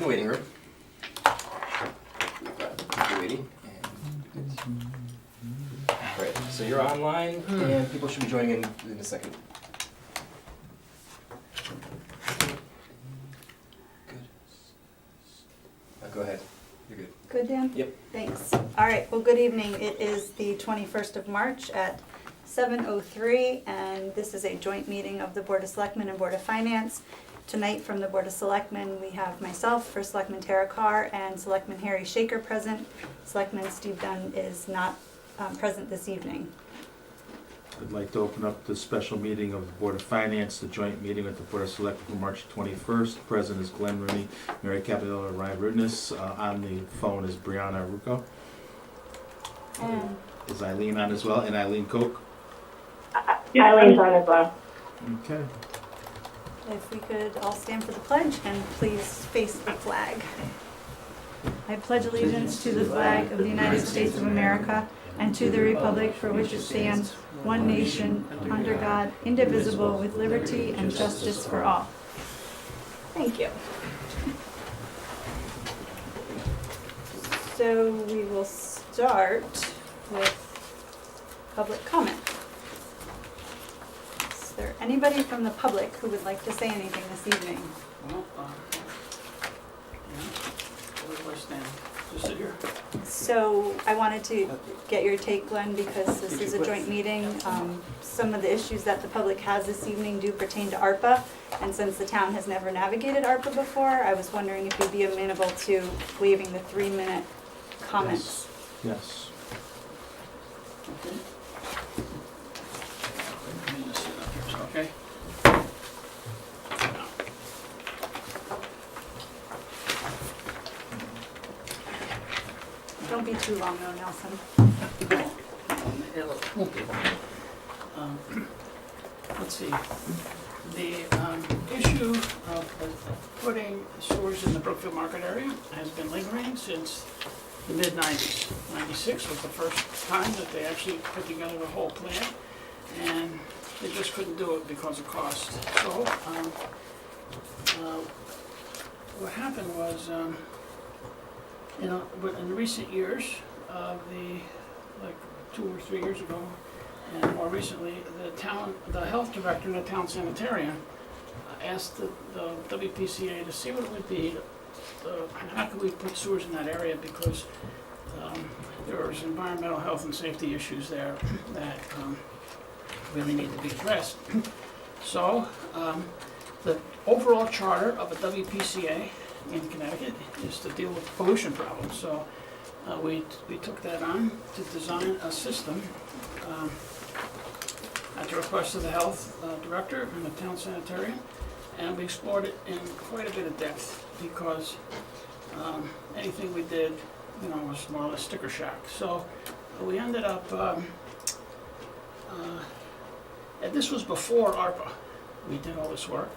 the waiting room. Keep you waiting. Right, so you're online, and people should be joining in a second. Good. Go ahead. You're good. Good, Dan? Yep. Thanks. All right, well, good evening. It is the 21st of March at 7:03, and this is a joint meeting of the Board of Selectmen and Board of Finance. Tonight from the Board of Selectmen, we have myself, First Selectman Tara Carr, and Selectman Harry Shaker present. Selectman Steve Dunn is not present this evening. I'd like to open up the special meeting of the Board of Finance, the joint meeting with the Board of Selectmen for March 21st. Present is Glenn Rooney, Mary Capitola, Ryan Rudness. On the phone is Brianna Rucco. And Is Eileen on as well? And Eileen Koch? Eileen's on as well. Okay. if we could all stand for the pledge and please face the flag. I pledge allegiance to the flag of the United States of America and to the republic for which it stands, one nation, under God, indivisible, with liberty and justice for all. Thank you. So we will start with public comment. Is there anybody from the public who would like to say anything this evening? Well, where do I stand? Just sit here? So I wanted to get your take, Glenn, because this is a joint meeting. Some of the issues that the public has this evening do pertain to ARPA, and since the town has never navigated ARPA before, I was wondering if you'd be amenable to waiving the 3-minute comments. Yes. Okay. Let me just sit up here, so, okay? Don't be too long though, Nelson. It won't be long. Let's see. The issue of putting sewers in the Brookfield Market area has been lingering since the mid-90s. 96 was the first time that they actually put together the whole plan, and they just couldn't do it because of cost. So what happened was, in recent years, like 2 or 3 years ago, and more recently, the health director in the town sanitarium asked the WPCA to see what it would be, how could we put sewers in that area, because there was environmental health and safety issues there that really need to be addressed. So the overall charter of a WPCA in Connecticut is to deal with pollution problems. So we took that on to design a system at the request of the health director and the town sanitarium, and we explored it in quite a bit of depth because anything we did, was more or less sticker shock. So we ended up, and this was before ARPA. We did all this work.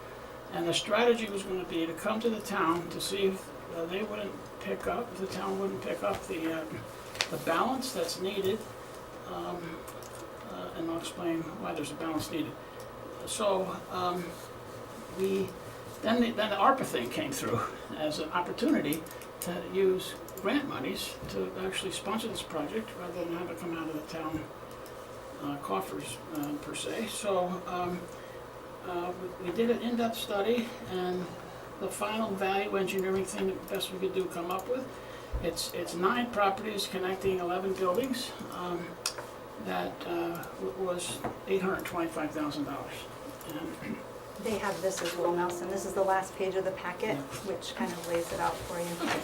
And the strategy was going to be to come to the town to see if the town wouldn't pick up the balance that's needed, and I'll explain why there's a balance needed. So then the ARPA thing came through as an opportunity to use grant monies to actually sponsor this project rather than have it come out of the town coffers per se. So we did an in-depth study, and the final value engineering thing, the best we could do come up with, it's 9 properties connecting 11 buildings, that was $825,000. They have this as well, Nelson. This is the last page of the packet, which kind of lays it out for you. Okay.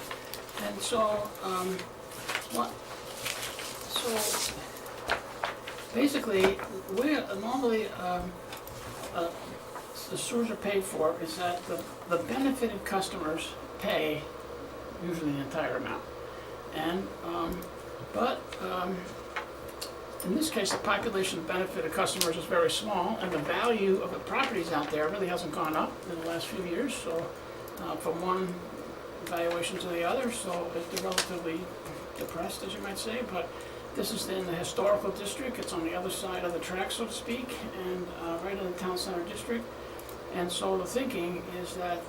And so, basically, normally, the sewers are paid for is that the benefited customers pay usually the entire amount. And, in this case, the population of benefited customers is very small, and the value of the properties out there really hasn't gone up in the last few years. So, from one valuation to the other, so it's relatively depressed, as you might say. But this is in the historical district. It's on the other side of the track, so to speak, and right in the town center district. And so the thinking is that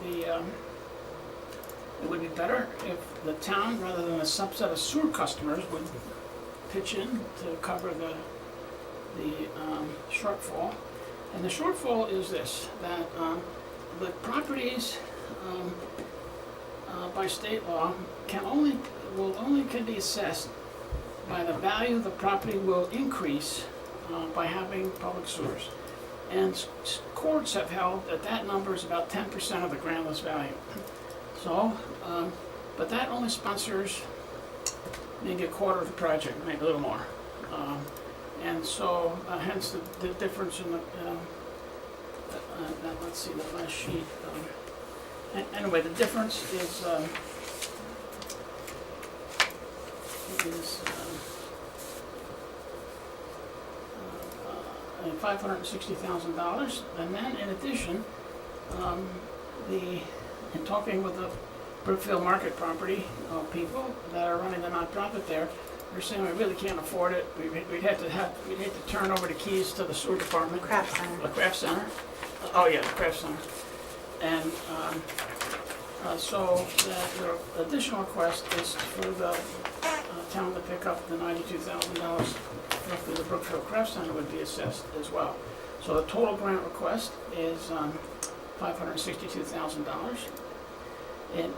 it would be better if the town, rather than a subset of sewer customers, would pitch in to cover the shortfall. And the shortfall is this, that the properties by state law can only be assessed by the value the property will increase by having public sewers. And courts have held that that number is about 10% of the grantless value. So, but that only sponsors maybe a quarter of the project, maybe a little more. And so, hence the difference in the, let's see, the last sheet. Anyway, the difference is $560,000. And then in addition, in talking with the Brookfield Market Property people that are running the nonprofit there, they're saying we really can't afford it. We'd hate to turn over the keys to the sewer department. Craft Center. The Craft Center. Oh yeah, the Craft Center. And so the additional request is for the town to pick up the $92,000 roughly the Brookfield Craft Center would be assessed as well. So the total grant request is $562,000.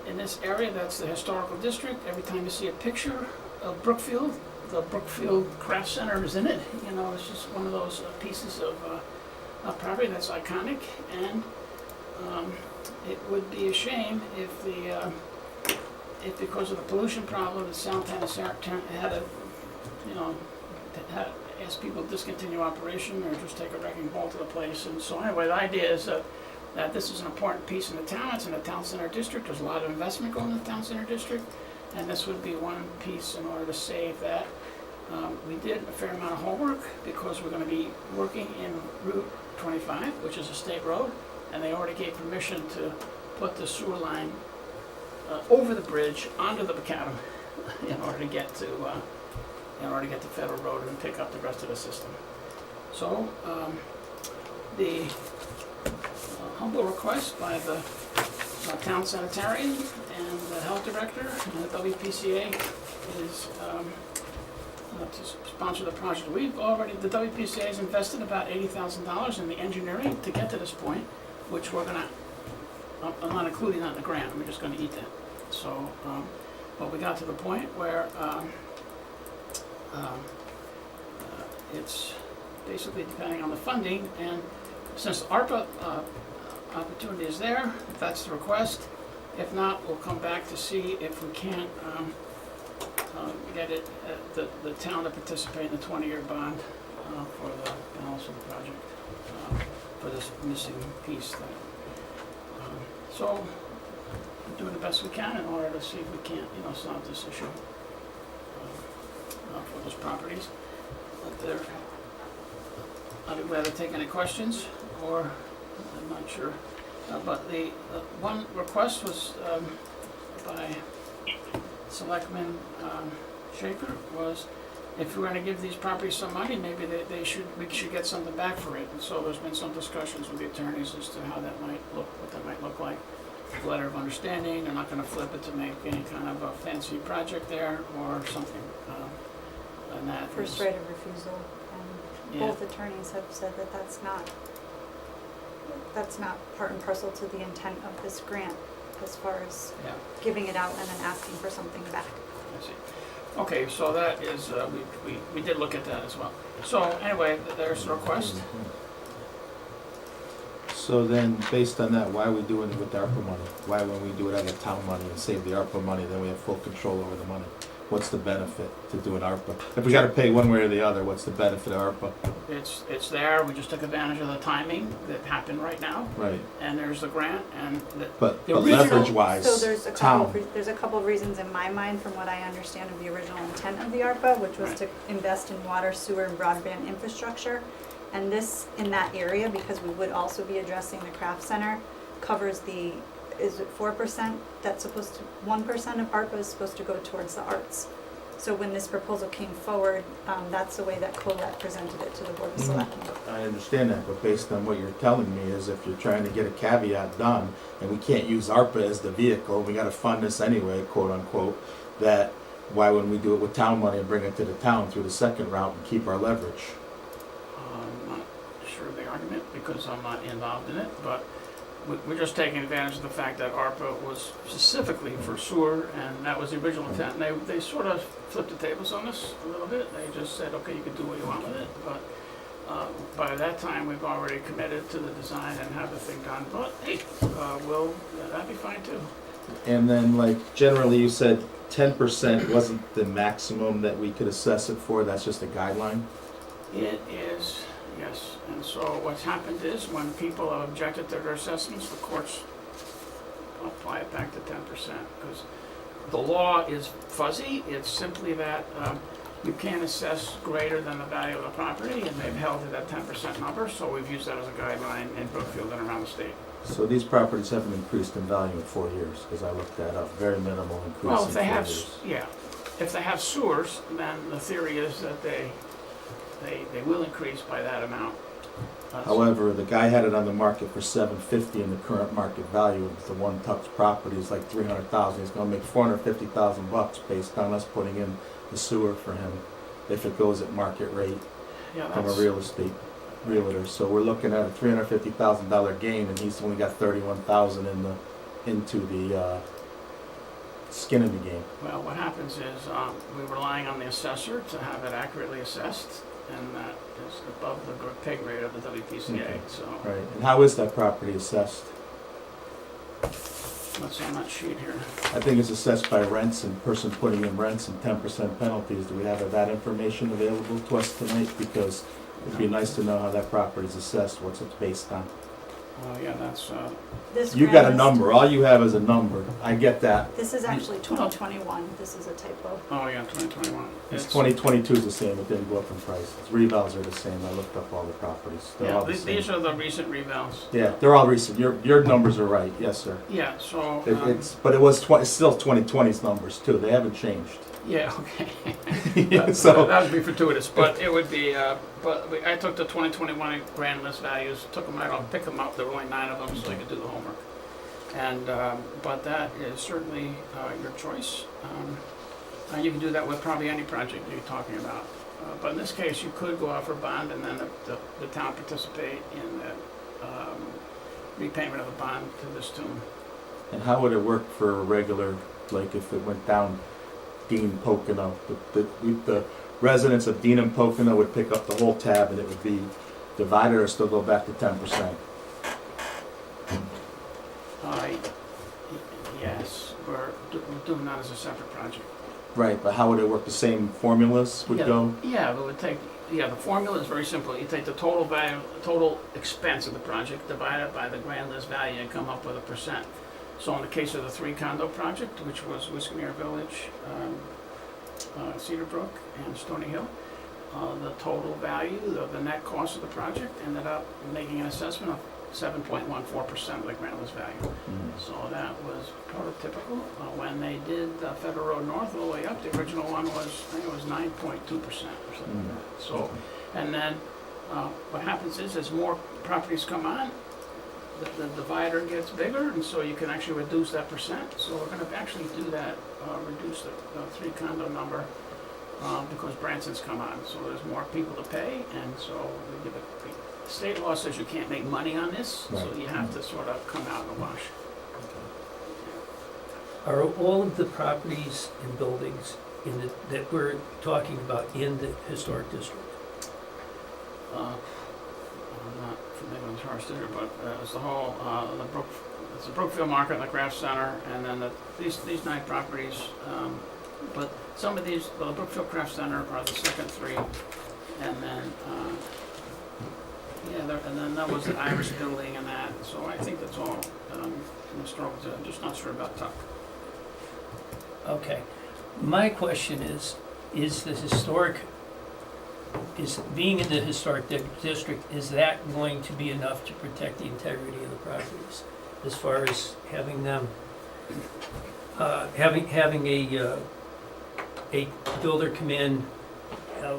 In this area, that's the historical district. Every time you see a picture of Brookfield, the Brookfield Craft Center is in it. You know, it's just one of those pieces of property that's iconic, and it would be a shame if because of the pollution problem, the South Tennessee had to, ask people to discontinue operation or just take a wrecking ball to the place. And so anyway, the idea is that this is an important piece in the town. It's in the town center district. There's a lot of investment going in the town center district, and this would be one piece in order to save that. We did a fair amount of homework because we're going to be working in Route 25, which is a state road, and they already gave permission to put the sewer line over the bridge onto the macadam in order to get to Federal Road and pick up the rest of the system. So the humble request by the town sanitarian and the health director and the WPCA is to sponsor the project. The WPCA has invested about $80,000 in the engineering to get to this point, which I'm not including that in the grant, we're just gonna eat that. So, but we got to the point where it's basically depending on the funding, and since the ARPA opportunity is there, if that's the request. If not, we'll come back to see if we can't get the town to participate in the 20-year bond for the balance of the project, for this missing piece. So we're doing the best we can in order to see if we can't, solve this issue for those properties. But I'd be glad to take any questions, or I'm not sure. But the one request was by Selectmen Shaker was if we're going to give these properties some money, maybe we should get something back for it. And so there's been some discussions with the attorneys as to how that might look, what that might look like. A letter of understanding. They're not going to flip it to make any kind of a fancy project there or something. And that First right of refusal, and both attorneys have said that that's not part and parcel to the intent of this grant, as far as giving it out and then asking for something back. I see. Okay, so that is, we did look at that as well. So anyway, there's the request. So then, based on that, why are we doing it with the ARPA money? Why when we do it out of town money and save the ARPA money, then we have full control over the money? What's the benefit to doing ARPA? If we gotta pay one way or the other, what's the benefit of ARPA? It's there, we just took advantage of the timing that happened right now. Right. And there's the grant, and But the original- leverage-wise, So there's a couple town. of reasons in my mind from what I understand of the original intent of the ARPA, which was to invest in water, sewer, and broadband infrastructure. And this, in that area, because we would also be addressing the craft center, covers is it 4% that's supposed to, 1% of ARPA is supposed to go towards the arts. So when this proposal came forward, that's the way that Colette presented it to the Board of Selectmen. I understand that, but based on what you're telling me is if you're trying to get a caveat done, and we can't use ARPA as the vehicle, we gotta fund this anyway, quote unquote, that why wouldn't we do it with town money and bring it to the town through the second route and keep our leverage? I'm not sure of the argument because I'm not involved in it, but we're just taking advantage of the fact that ARPA was specifically for sewer, and that was the original intent. And they sort of flipped the tables on us a little bit. They just said, okay, you can do what you want with it, but by that time, we've already committed to the design and have the thing done. But hey, that'd be fine too. And then, like, generally you said 10% wasn't the maximum that we could assess it for, that's just a guideline? It is, yes. And so what's happened is when people have objected to their assessments, the courts apply it back to 10%. Because the law is fuzzy. It's simply that you can't assess greater than the value of the property, and they've held it at 10% number. So we've used that as a guideline in Brookfield and around the state. So these properties haven't increased in value in 4 years, because I looked that up, very minimal increase Well, in if 4 they have, years. yeah, if they have sewers, then the theory is that they will increase by that amount. However, the guy had it on the market for $750, and the current market value of the one Tux property is like $300,000. He's gonna make $450,000 based on us putting in the sewer for him, if it goes at market rate Yeah, from a that's, real estate realtor. So we're looking at a $350,000 gain, and he's only got $31,000 into the skin in the game. well, what happens is we're relying on the assessor to have it accurately assessed, and that is above the pay grade of the WPCA. Okay. So Right. And how is that property assessed? let's see on that sheet here. I think it's assessed by rents and person putting in rents and 10% penalties. Do we have that information available to us tonight? Because it'd be nice to know how that property is assessed, what's it based on. Yeah, that's This You got a grant number, all you have is a number. I get that. This is actually 2021, this is a typo. oh yeah, 2021. It's 2022 is the same, it didn't go up in price. Its revals are the same, I looked up all the properties. They're Yeah, all the same. these are the recent revals. Yeah, they're all recent. Your numbers are right, yes, sir. Yeah, so But it was it's still 2020's numbers too, they haven't changed. yeah, okay. So, That would be fortuitous, but it would be, I took the 2021 grand list values, took them right off, picked them up, there were only 9 of them, so you could do the homework. And, but that is certainly your choice. You can do that with probably any project you're talking about. But in this case, you could go out for bond and then the town participate in the repayment of the bond to this tune. and how would it work for a regular, like if it went down Dean Pocono? The residents of Dean and Pocono would pick up the whole tab and it would be divided or still go back to 10%? Yes, we're doing that as a separate project. Right, but how would it work? The same formulas would go? Yeah, but the formula is very simple. You take the total value, total expense of the project, divide it by the grand list value and come up with a percent. So in the case of the 3 condo project, which was Wisconsin Village, Cedar Brook, and Stony Hill, the total value, the net cost of the project ended up making an assessment of 7.14% of the grand list value. So that was prototypical. When they did Federal Road North all the way up, the original one was, I think it was 9.2% or something like that. So, and then what happens is as more properties come on, the divider gets bigger, and so you can actually reduce that percent. So we're going to actually do that, reduce the 3 condo number because Branson's come on. So there's more people to pay, and so we give it. State law says you can't make money on this, so Right. you have to sort of come out in the wash. Are all of the properties and buildings that we're talking about in the historic district? I'm not familiar with the Charter District, but it's the whole, it's the Brookfield Market and the Craft Center, and then these 9 properties. But some of these, the Brookfield Craft Center are the second 3, and then, and then that was the Irish building and that, so I think that's all in the historic, I'm just not sure about Tuck. Okay. My question is being in the historic district, is that going to be enough to protect the integrity of the properties? As far as having them, having a a builder come in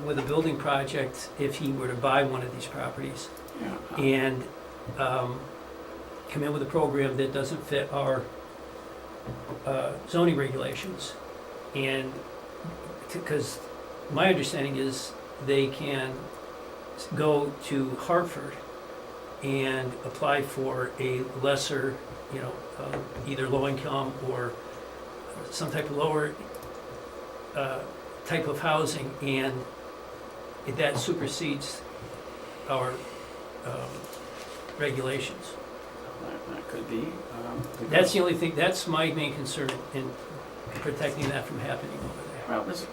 with a building project if he were to buy one of these properties Yeah. and come in with a program that doesn't fit our zoning regulations. And, because my understanding is they can go to Hartford and apply for a lesser, either low income or some type of lower type of housing, and that supersedes our regulations. That could be. That's the only thing, that's my main concern in protecting that from happening over there. Well, there's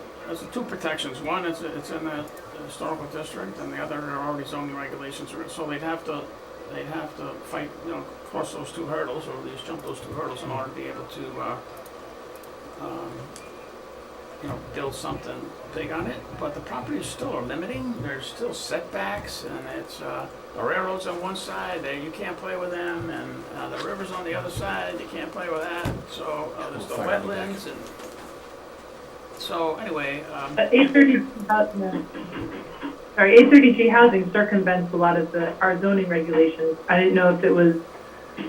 two protections. One, it's in the historical district, and the other are already zoning regulations. So they'd have to fight, cross those two hurdles, or at least jump those two hurdles in order to be able to, build something big on it. But the properties still are limiting. There's still setbacks, and it's the railroads on one side. You can't play with them, and the river's on the other side. You can't play with that. So there's the wetlands, and so anyway. 830G housing circumvents a lot of our zoning regulations. I didn't know if it was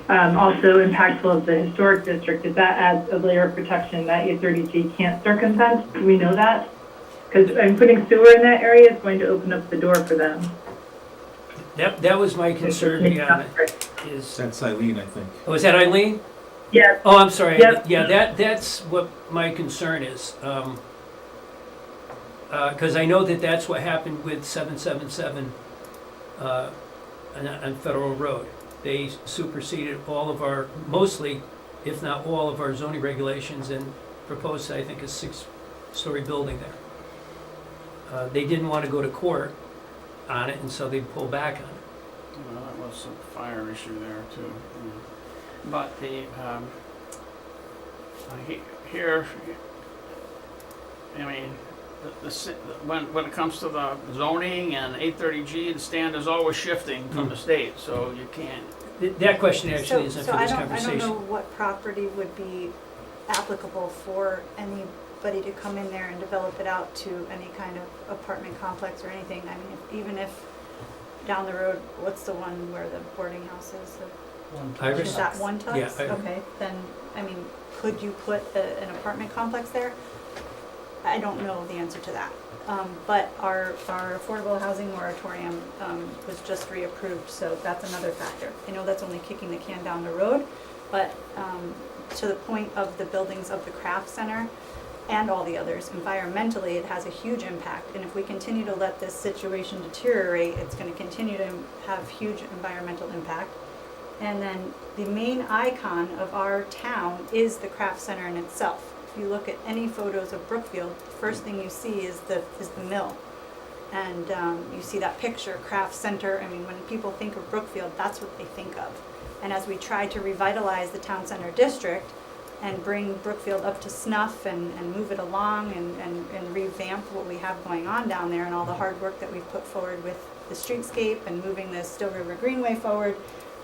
also impactful of the historic district. If that adds a layer of protection that 830G can't circumvent, do we know that? Because putting sewer in that area is going to open up the door for them. That was my concern, Brianna, is, That's Eileen, I think. oh, is that Eileen? Yes. Oh, I'm sorry. Yep. Yeah, that's what my concern is. Because I know that's what happened with 777 on Federal Road. They superseded all of our, mostly, if not all of our zoning regulations, and proposed, I think, a 6-story building there. They didn't want to go to court on it, and so they pulled back on it. Well, that was a fire issue there too. But the here, I mean, when it comes to the zoning and 830G, the standard is always shifting from the state, so you can't. That question actually isn't So for I this don't conversation. know what property would be applicable for anybody to come in there and develop it out to any kind of apartment complex or anything. I mean, even if down the road, what's the one where the boarding house is? Iris? Is that One Tux? Yeah, Okay, then, I mean, could you put an apartment complex there? I don't know the answer to that. But our affordable housing moratorium was just reapproved, so that's another factor. I know that's only kicking the can down the road, but to the point of the buildings of the craft center and all the others, environmentally, it has a huge impact. And if we continue to let this situation deteriorate, it's going to continue to have huge environmental impact. And then the main icon of our town is the craft center in itself. If you look at any photos of Brookfield, the first thing you see is the mill. And you see that picture, craft center. I mean, when people think of Brookfield, that's what they think of. And as we try to revitalize the town center district and bring Brookfield up to snuff and move it along and revamp what we have going on down there and all the hard work that we've put forward with the streetscape and moving the Still River Greenway forward,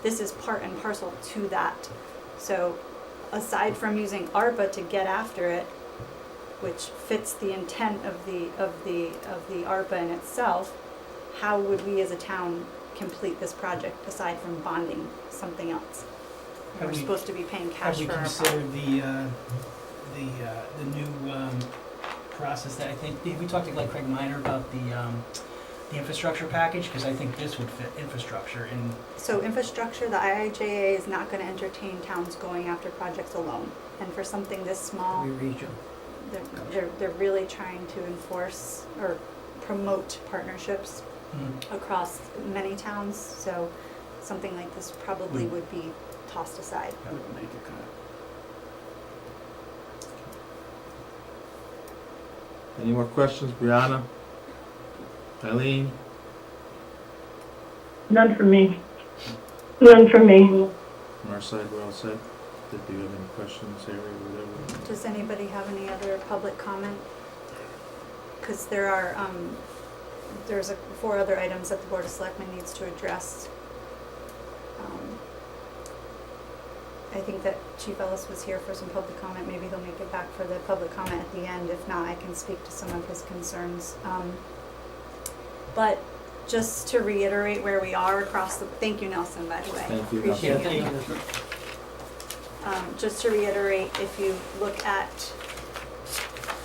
this is part and parcel to that. So aside from using ARPA to get after it, which fits the intent of the ARPA in itself, how would we as a town complete this project aside from bonding something else? We're supposed to be paying cash for our Have we considered the new process that I think, we talked to like Craig Miner about the infrastructure package, because I think this would fit infrastructure in. So infrastructure, the IIJA is not going to entertain towns going after projects alone. And for something this small, Region. they're really trying to enforce or promote partnerships across many towns. So something like this probably would be tossed aside. Wouldn't make a cut. Any more questions, Brianna? Eileen? None from me. None from me. From our side, we're all set. Do you have any questions, Harry, or whatever? Does anybody have any other public comment? Because there are, there's 4 other items that the Board of Selectmen needs to address. I think that Chief Ellis was here for some public comment, maybe he'll make it back for the public comment at the end. If not, I can speak to some of his concerns. But just to reiterate where we are across the, thank you, Nelson, by the way. Thank you. Appreciate Yeah, it. thank you. Just to reiterate, if you look at,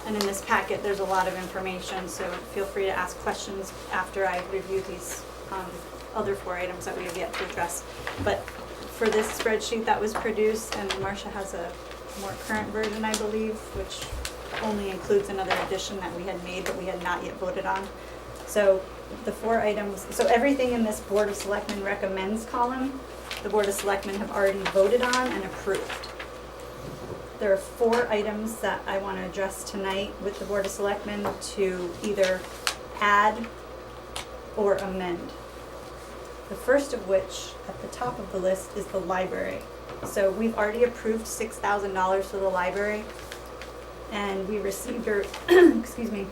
and in this packet, there's a lot of information, so feel free to ask questions after I review these other 4 items that we have yet to address. But for this spreadsheet that was produced, and Marcia has a more current version, I believe, which only includes another addition that we had made but we had not yet voted on. So the 4 items, so everything in this Board of Selectmen recommends column, the Board of Selectmen have already voted on and approved. There are 4 items that I want to address tonight with the Board of Selectmen to either add or amend. The first of which, at the top of the list, is the library. So we've already approved $6,000 for the library, and we received a, excuse me,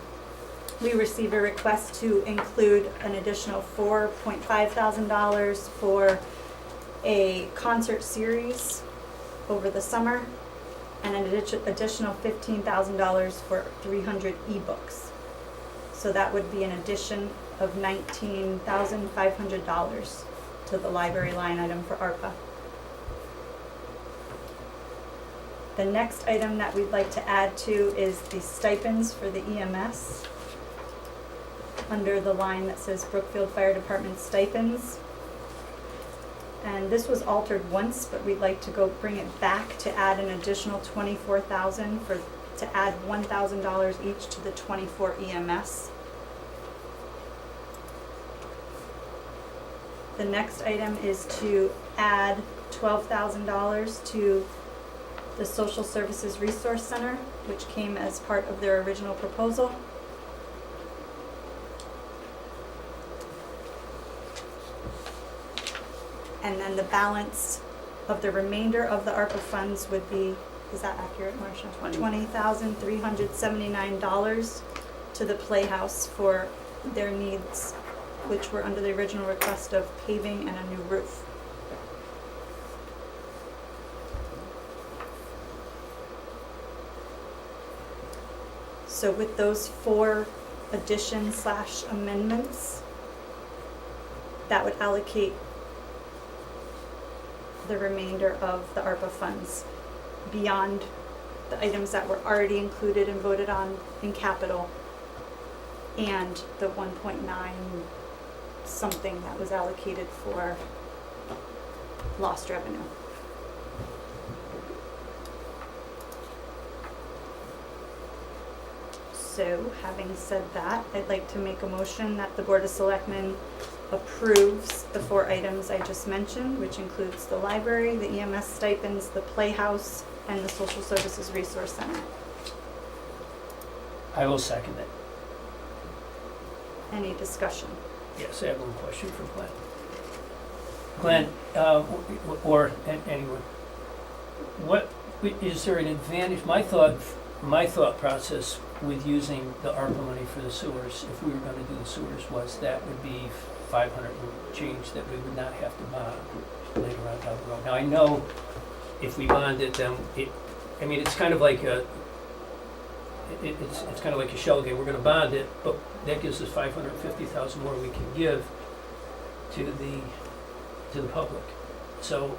we received a request to include an additional $4,500 for a concert series over the summer, and an additional $15,000 for 300 ebooks. So that would be an addition of $19,500 to the library line item for ARPA. The next item that we'd like to add to is the stipends for the EMS. Under the line that says Brookfield Fire Department stipends. And this was altered once, but we'd like to go bring it back to add an additional $24,000 to add $1,000 each to the 24 EMS. The next item is to add $12,000 to the Social Services Resource Center, which came as part of their original proposal. And then the balance of the remainder of the ARPA funds would be, is that accurate, Marcia? $20,379 to the Playhouse for their needs, which were under the original request of paving and a new roof. So with those 4 additions / amendments, that would allocate the remainder of the ARPA funds beyond the items that were already included and voted on in capital and the 1.9 something that was allocated for lost revenue. So, having said that, I'd like to make a motion that the Board of Selectmen approves the 4 items I just mentioned, which includes the library, the EMS stipends, the Playhouse, and the Social Services Resource Center. I will second it. Any discussion? Yes, I have one question for Glenn. Glenn, anyone, what, is there an advantage, my thought process with using the ARPA money for the sewers, if we were gonna do the sewers, was that would be 500 and change that we would not have to bond later on down the road. Now, I know if we bond it, then it's kind of like it's kind of like a shell game. We're gonna bond it, but that gives us 550,000 more we can give to the public. So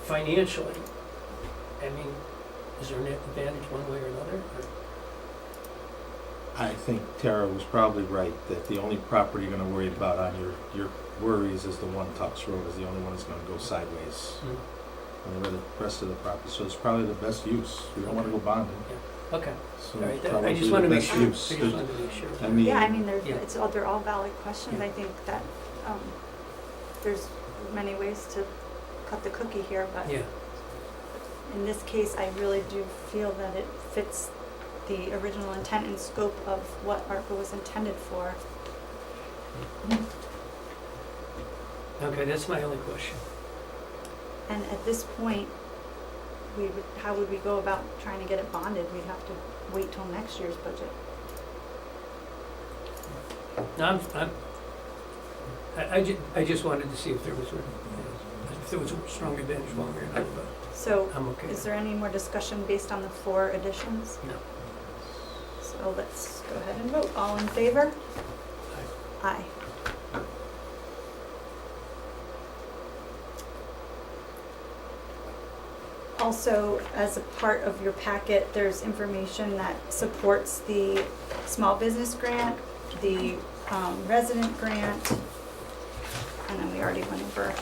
financially, is there an advantage one way or another? Or? I think Tara was probably right, that the only property you're gonna worry about on your worries is the one Tux Road is the only one that's gonna go sideways. And the rest of the property, so it's probably the best use. We don't wanna go bonding. Yeah. Okay. So All right. it's I probably just wanted the to make best sure. use. I just wanted to make sure. I mean, Yeah, Yeah. they're all valid questions. Yeah. I think that there's many ways to cut the cookie here, but Yeah. in this case, I really do feel that it fits the original intent and scope of what ARPA was intended for. Okay, that's my only question. And at this point, how would we go about trying to get it bonded? We'd have to wait till next year's budget. No, I just wanted to see if there was a strong advantage one way or another. But So I'm okay is with there any more discussion based on the 4 additions? No. So let's go ahead and vote. All in favor? Aye. Also, as a part of your packet, there's information that supports the small business grant, the resident grant, and then we already went over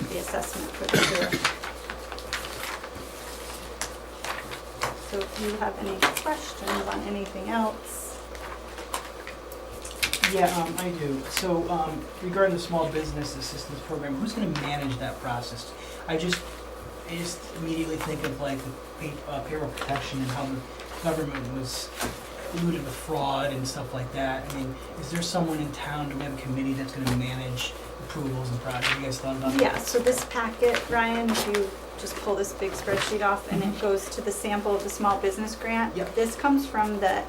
the assessment for the sewer. So if you have any questions on anything else, Yeah, I do. So, regarding the small business assistance program, who's gonna manage that process? I just immediately think of like the payroll protection and how the government was looted with fraud and stuff like that. I mean, is there someone in town, do we have a committee that's gonna manage approvals and projects? Have you guys thought about that? yeah, so this packet, Ryan, you just pull this big spreadsheet off and it goes to the sample of the small business grant. Yep. This comes from the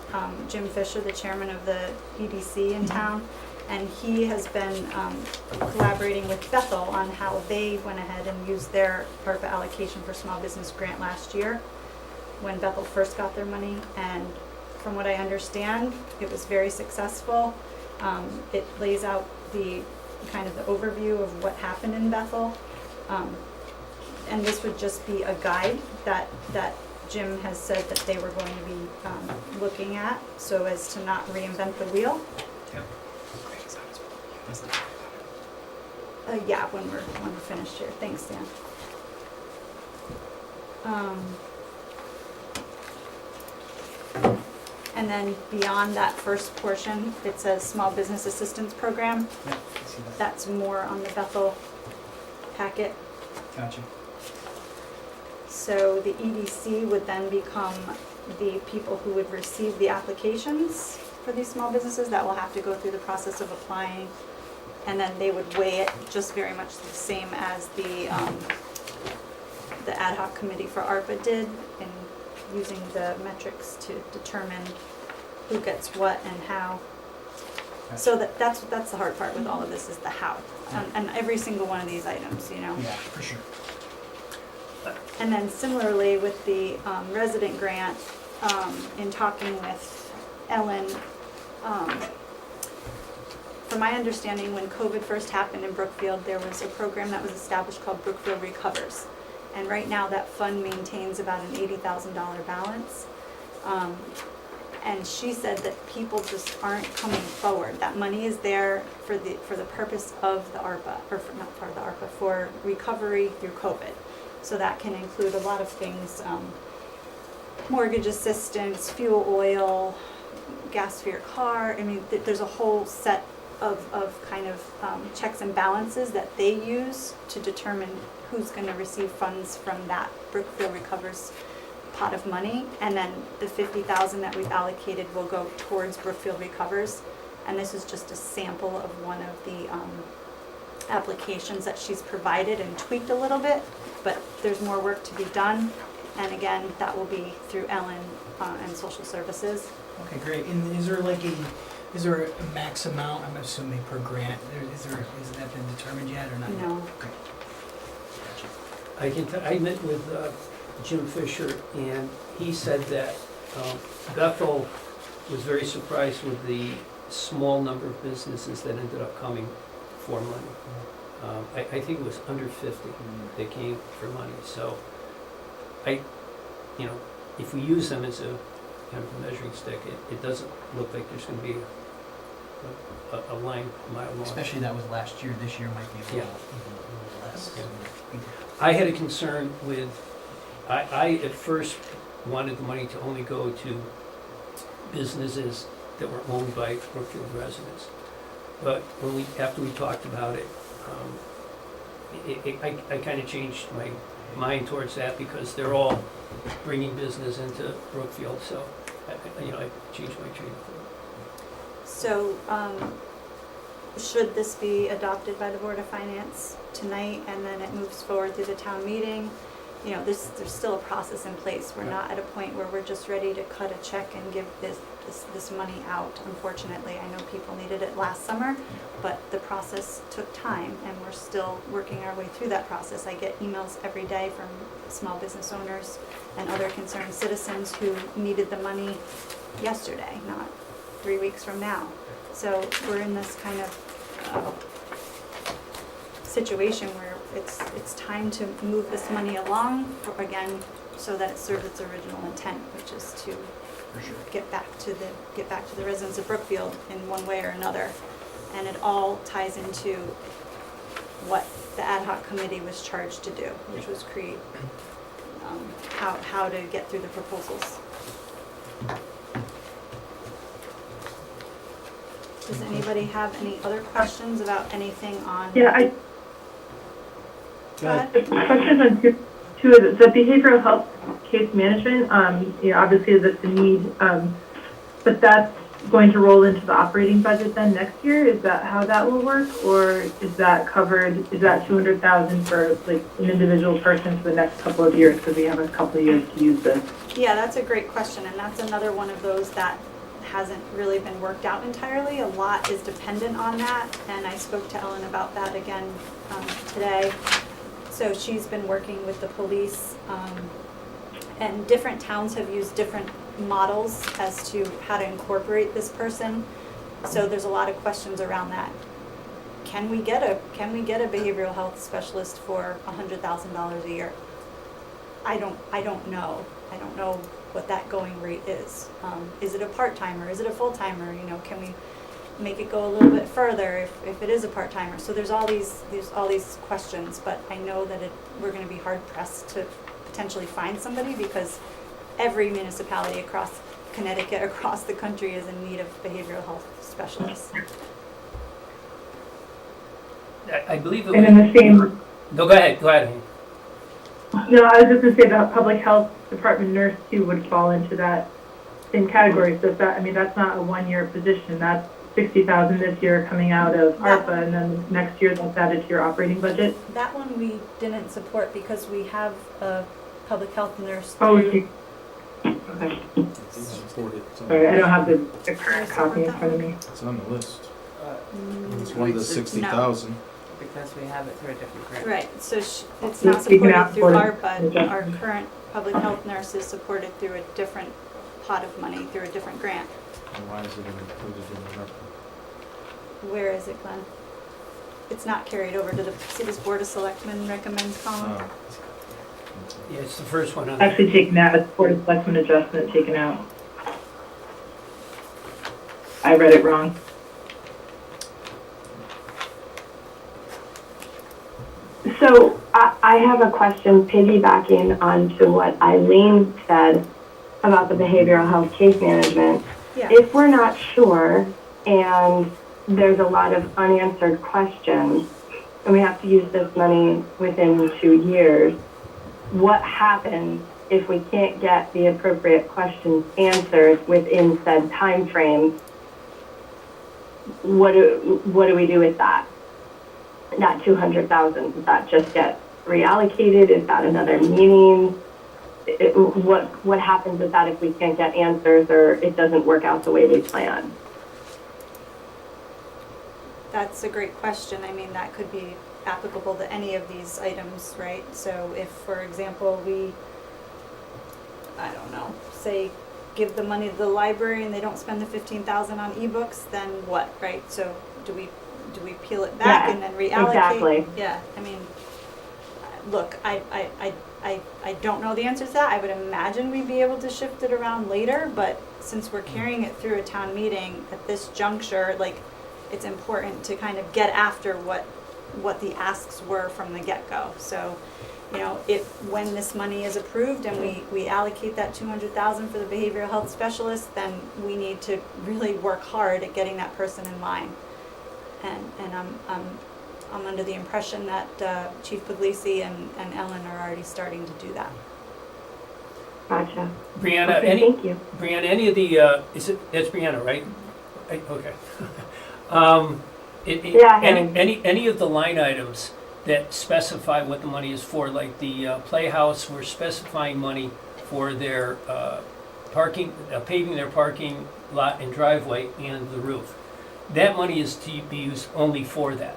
Jim Fisher, the chairman of the EDC in town, and he has been collaborating with Bethel on how they went ahead and used their ARPA allocation for small business grant last year when Bethel first got their money, and from what I understand, it was very successful. It lays out the kind of the overview of what happened in Bethel. And this would just be a guide that Jim has said that they were going to be looking at, so as to not reinvent the wheel. Yeah, when we're finished here. Thanks, Dan. And then beyond that first portion, it says Small Business Assistance Program. Yeah, I see that. That's more on the Bethel packet. Gotcha. So the EDC would then become the people who would receive the applications for these small businesses that will have to go through the process of applying. And then they would weigh it just very much the same as the ad hoc committee for ARPA did, in using the metrics to determine who gets what and how. So that's the hard part with all of this, is the how. And every single one of these items, you know. Yeah, for sure. And then similarly with the resident grant, in talking with Ellen, from my understanding, when COVID first happened in Brookfield, there was a program that was established called Brookfield Recovers. And right now that fund maintains about an $80,000 balance. And she said that people just aren't coming forward. That money is there for the purpose of the ARPA, or not part of the ARPA, for recovery through COVID. So that can include a lot of things, mortgage assistance, fuel, oil, gas for your car. I mean, there's a whole set of kind of checks and balances that they use to determine who's going to receive funds from that Brookfield Recovers pot of money. And then the $50,000 that we've allocated will go towards Brookfield Recovers. And this is just a sample of one of the applications that she's provided and tweaked a little bit, but there's more work to be done. And again, that will be through Ellen and Social Services. Okay, great. And is there a max amount, I'm assuming, per grant? Has that been determined yet or not yet? No. Okay. I met with Jim Fisher, and he said that Bethel was very surprised with the small number of businesses that ended up coming for money. I think it was under 50 that came for money. So if we use them as a kind of a measuring stick, it doesn't look like there's going to be a line a mile long. Especially that was last year. This year might be a little less. Yeah. I had a concern with, I at first wanted the money to only go to businesses that were owned by Brookfield residents. But after we talked about it, I kind of changed my mind towards that, because they're all bringing business into Brookfield. So I changed my train of thought. So should this be adopted by the Board of Finance tonight, and then it moves forward through the town meeting, you know, there's still a process in place. We're not at a point where we're just ready to cut a check and give this money out, unfortunately. I know people needed it last summer, but the process took time, and we're still working our way through that process. I get emails every day from small business owners and other concerned citizens who needed the money yesterday, not 3 weeks from now. So we're in this kind of situation where it's time to move this money along again, so that it serves its original intent, which is to get back to the residents of Brookfield in one way or another. And it all ties into what the ad hoc committee was charged to do, which was create how to get through the proposals. Does anybody have any other questions about anything on? Yeah, Go ahead. questions on two of the behavioral health case management. You know, obviously that's a need, but that's going to roll into the operating budget then next year. Is that how that will work, or is that covered? Is that 200,000 for like an individual person for the next couple of years, because we have a couple of years to use this? Yeah, that's a great question, and that's another one of those that hasn't really been worked out entirely. A lot is dependent on that, and I spoke to Ellen about that again today. So she's been working with the police, and different towns have used different models as to how to incorporate this person. So there's a lot of questions around that. Can we get a behavioral health specialist for $100,000 a year? I don't know. I don't know what that going rate is. Is it a part-timer? Is it a full-timer? You know, can we make it go a little bit further if it is a part-timer? So there's all these questions, but I know that we're going to be hard pressed to potentially find somebody, because every municipality across Connecticut, across the country, is in need of behavioral health specialists. I believe it And in was, the same, no, go ahead. no, I was just gonna say the public health department nurse too would fall into that same category. So if that, I mean, that's not a 1-year position. That's 60,000 this year coming out of ARPA, and then next year that's added to your operating budget. That one we didn't support because we have a public health nurse. Oh, through- okay. Support it. Sorry, I don't have the current copy in front of me. It's on the list. Mm, It's one of the It's- 60,000. Because we have it through a different grant. Right, so it's It's not taken supported out through for ARPA. adjustment. Our current public health nurse is supported through a different pot of money, through a different grant. And why is it included in the record? Where is it, Glenn? It's not carried over to the, see this Board of Selectmen recommends column? Oh. Yeah, it's the first one on. Actually taken out, it's Board of Selectmen adjustment taken out. I read it wrong. So I have a question piggybacking onto what Eileen said about the behavioral health case management. Yeah, If we're not sure and there's a lot of unanswered questions and we have to use this money within 2 years, what happens if we can't get the appropriate questions answered within said time frame? What do we do with that? That 200,000, does that just get reallocated? Is that another meeting? What happens with that if we can't get answers or it doesn't work out the way we planned? that's a great question. I mean, that could be applicable to any of these items, right? So if, for example, I don't know, say, give the money to the library and they don't spend the 15,000 on ebooks, then what, right? So do we peel it back Yeah, and then reallocate? exactly. Yeah, I mean, look, I don't know the answer to that. I would imagine we'd be able to shift it around later, but since we're carrying it through a town meeting at this juncture, like, it's important to kind of get after what the asks were from the get-go. So, you know, when this money is approved and we allocate that 200,000 for the behavioral health specialist, then we need to really work hard at getting that person in line. And I'm under the impression that Chief Puglisi and Ellen are already starting to do that. Gotcha. Brianna, Okay, thank you. Brianna, any of the, it's Brianna, right? Okay. Yeah, Any of the line items that specify what the money is for, like the Playhouse, we're specifying money for their parking, paving their parking lot and driveway and the roof. That money is to be used only for that.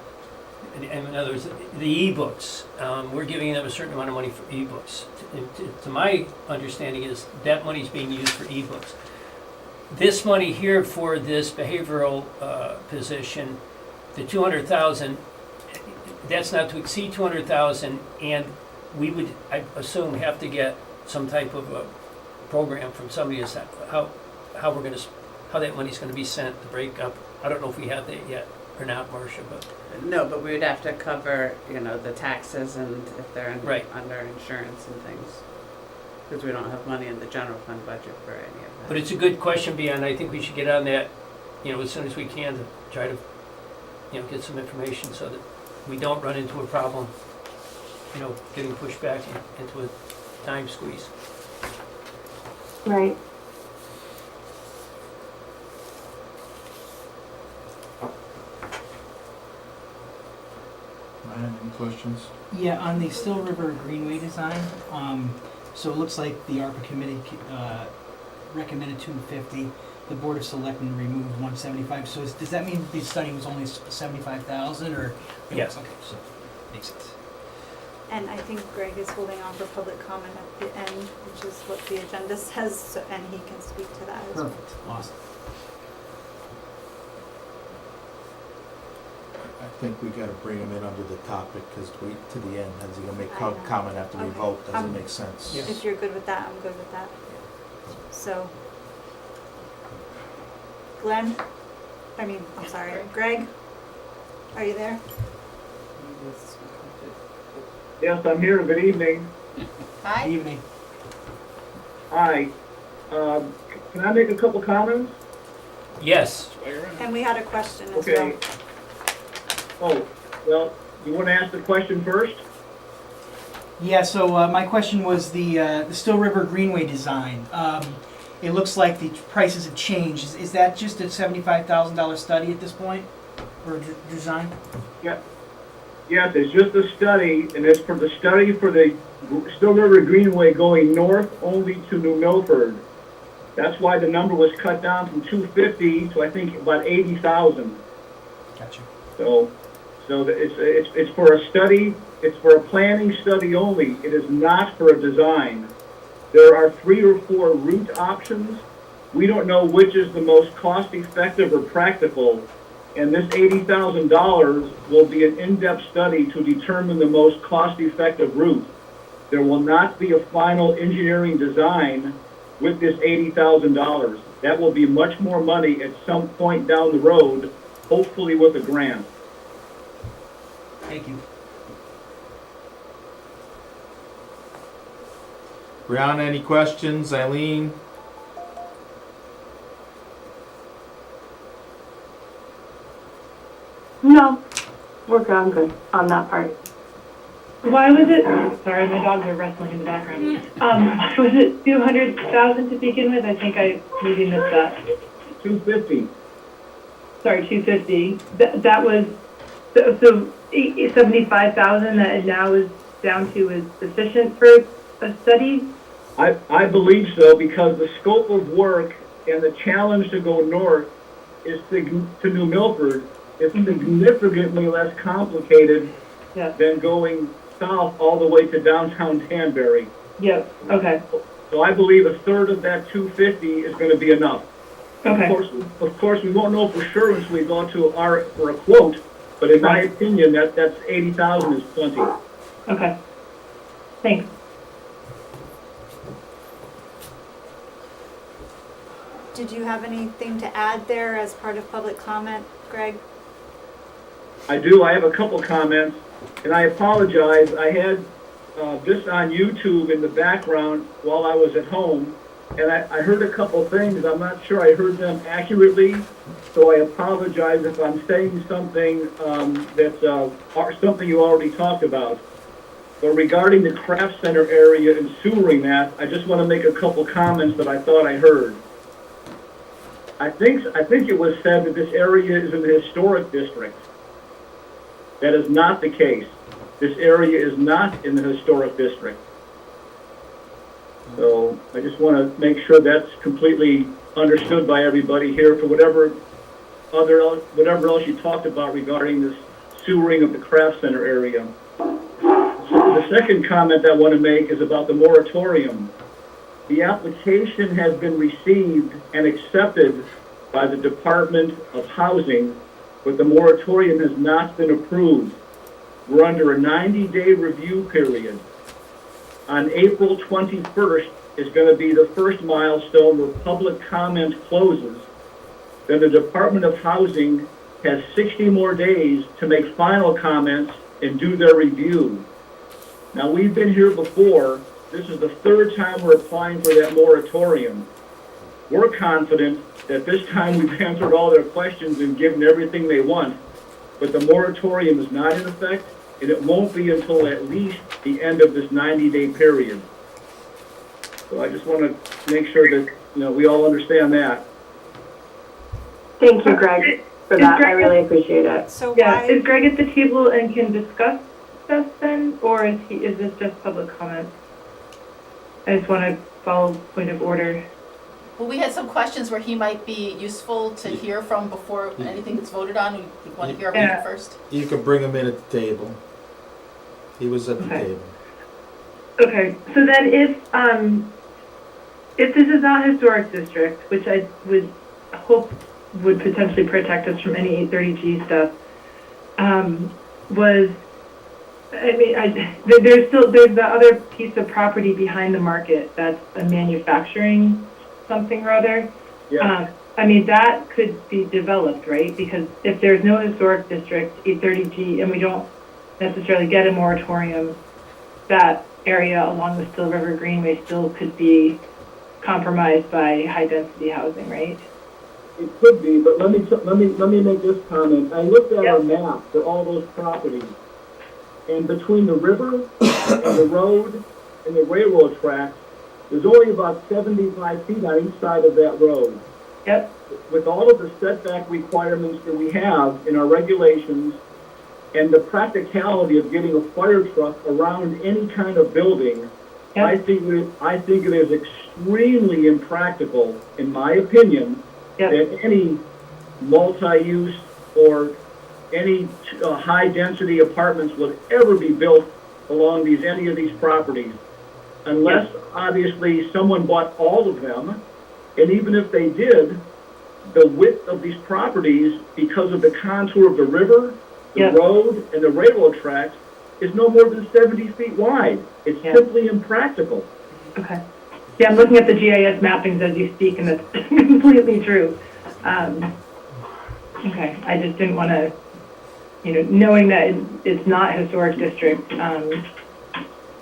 And in other words, the e-books, we're giving them a certain amount of money for e-books. To my understanding is that money is being used for e-books. This money here for this behavioral position, the 200,000, that's not to exceed 200,000, and we would, I assume, have to get some type of a program from somebody as how we're gonna, how that money's gonna be sent, the breakup. I don't know if we have that yet or not, Marcia, but. No, but we would have to cover, the taxes and if they're Right. under insurance and things. Because we don't have money in the general fund budget for any of that. But it's a good question, Beyond. I think we should get on that, as soon as we can to try to, get some information so that we don't run into a problem, getting pushed back into a time squeeze. Right. Ryan, any questions? Yeah, on the Still River Greenway design, so it looks like the ARPA committee recommended 250. The Board of Selectmen removed 175. So does that mean the study was only 75,000 or? Yes. Okay, so makes sense. And I think Greg is holding on for public comment at the end, which is what the agenda says, and he can speak to that as well. Perfect, awesome. I think we gotta bring him in under the topic, because wait to the end, how's he gonna make I know. comment after we Okay. vote, doesn't make sense. Yeah. If you're good with that, I'm good with that. So, Glenn, I'm sorry, Greg, are you there? Yes, I'm here. Good evening. Good evening. Hi. Can I make a couple comments? Yes. And we had a question as Okay. well. Oh, well, you want to ask the question first? Yeah, so my question was the Still River Greenway design. It looks like the prices have changed. Is that just a $75,000 study at this point, or design? Yeah. Yes, it's just a study, and it's for the study for the Still River Greenway going north only to New Milford. That's why the number was cut down from 250 to I think about 80,000. Gotcha. So it's for a study. It's for a planning study only. It is not for a design. There are 3 or 4 route options. We don't know which is the most cost-effective or practical, and this $80,000 will be an in-depth study to determine the most cost-effective route. There will not be a final engineering design with this $80,000. That will be much more money at some point down the road, hopefully with a grant. Thank you. Brianna, any questions? Eileen? No, we're good. I'm good on that part. Why was it, sorry, my dogs are wrestling in the background. Was it 200,000 to begin with? I think I maybe missed that. 250. Sorry, 250. That was, so 75,000 that it now is down to is sufficient for a study? I believe so, because the scope of work and the challenge to go north is to New Milford is significantly less complicated Yeah. than going south all the way to downtown Danbury. Yep, okay, So I believe a third of that 250 is going to be enough. okay. Of course, we won't know for sure until we go to for a quote, but in my opinion, that's 80,000 is plenty. Okay. Thanks. Did you have anything to add there as part of public comment, Greg? I do. I have a couple comments, and I apologize. I had this on YouTube in the background while I was at home, and I heard a couple things. I'm not sure I heard them accurately, so I apologize if I'm saying something that's something you already talked about. But regarding the craft center area and sewering that, I just want to make a couple comments that I thought I heard. I think it was said that this area is in the historic district. That is not the case. this area is not in the historic district. So I just want to make sure that's completely understood by everybody here for whatever else you talked about regarding this sewering of the craft center area. The second comment I want to make is about the moratorium. The application has been received and accepted by the Department of Housing, but the moratorium has not been approved. We're under a 90-day review period. On April 21st is going to be the first milestone where public comment closes. Then the Department of Housing has 60 more days to make final comments and do their review. Now, we've been here before. This is the third time we're applying for that moratorium. We're confident that this time we've answered all their questions and given everything they want, but the moratorium is not in effect, and it won't be until at least the end of this 90-day period. So I just want to make sure that, we all understand that. Thank you, Greg, for that. I really appreciate it. So Yeah, why, is Greg at the table and can discuss this then, or is this just public comment? I just want to follow point of order. Well, we had some questions where he might be useful to hear from before anything gets voted on. We want to hear from him first. You can bring him in at the table. He was at the Okay. table. Okay, so then if this is not historic district, which I would hope would potentially protect us from any 830G stuff, there's the other piece of property behind the market that's a manufacturing something or other. Yeah. That could be developed, right? Because if there's no historic district, 830G, and we don't necessarily get a moratorium, that area along the Still River Greenway still could be compromised by high-density housing, right? It could be, but let me make this comment. I looked at our map for all those properties, and between the river and the road and the railroad tracks, there's only about 75 feet on each side of that road. Yep. With all of the setback requirements that we have in our regulations and the practicality of getting a fire truck around any kind of building, Yep. I think it is extremely impractical, in my opinion, Yep. that any multi-use or any high-density apartments would ever be built along any of these properties, unless obviously someone bought all of them. And even if they did, the width of these properties, because of the contour of the river, the Yep. road, and the railroad tracks, is no more than 70 feet wide. It's Yep. simply impractical. Okay. Yeah, I'm looking at the GIS mappings as you speak, and that's completely true. Okay, I just didn't want to, knowing that it's not historic district,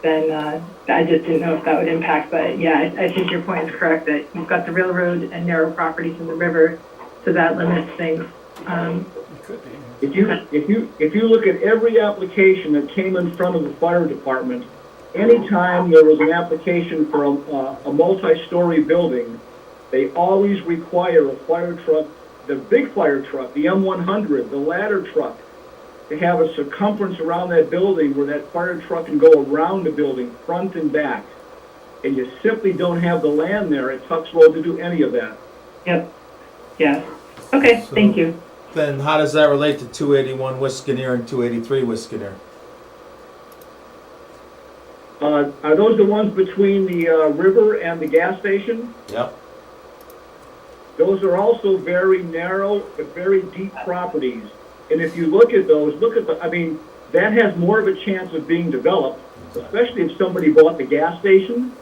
then I just didn't know if that would impact. But yeah, I think your point is correct that you've got the railroad and narrow properties in the river, so that limits things. It could be. If you look at every application that came in front of the fire department, anytime there was an application for a multi-story building, they always require a fire truck, the big fire truck, the M100, the ladder truck, to have a circumference around that building where that fire truck can go around the building, front and back. And you simply don't have the land there at Tuck's Road to do any of that. Yep. Yeah. Okay, So- thank you. Then how does that relate to 281 Wiskaner and 283 Wiskaner? Are those the ones between the river and the gas station? Yep. Those are also very narrow but very deep properties. And if you look at those, that has more of a chance of being developed, especially if somebody bought the gas station.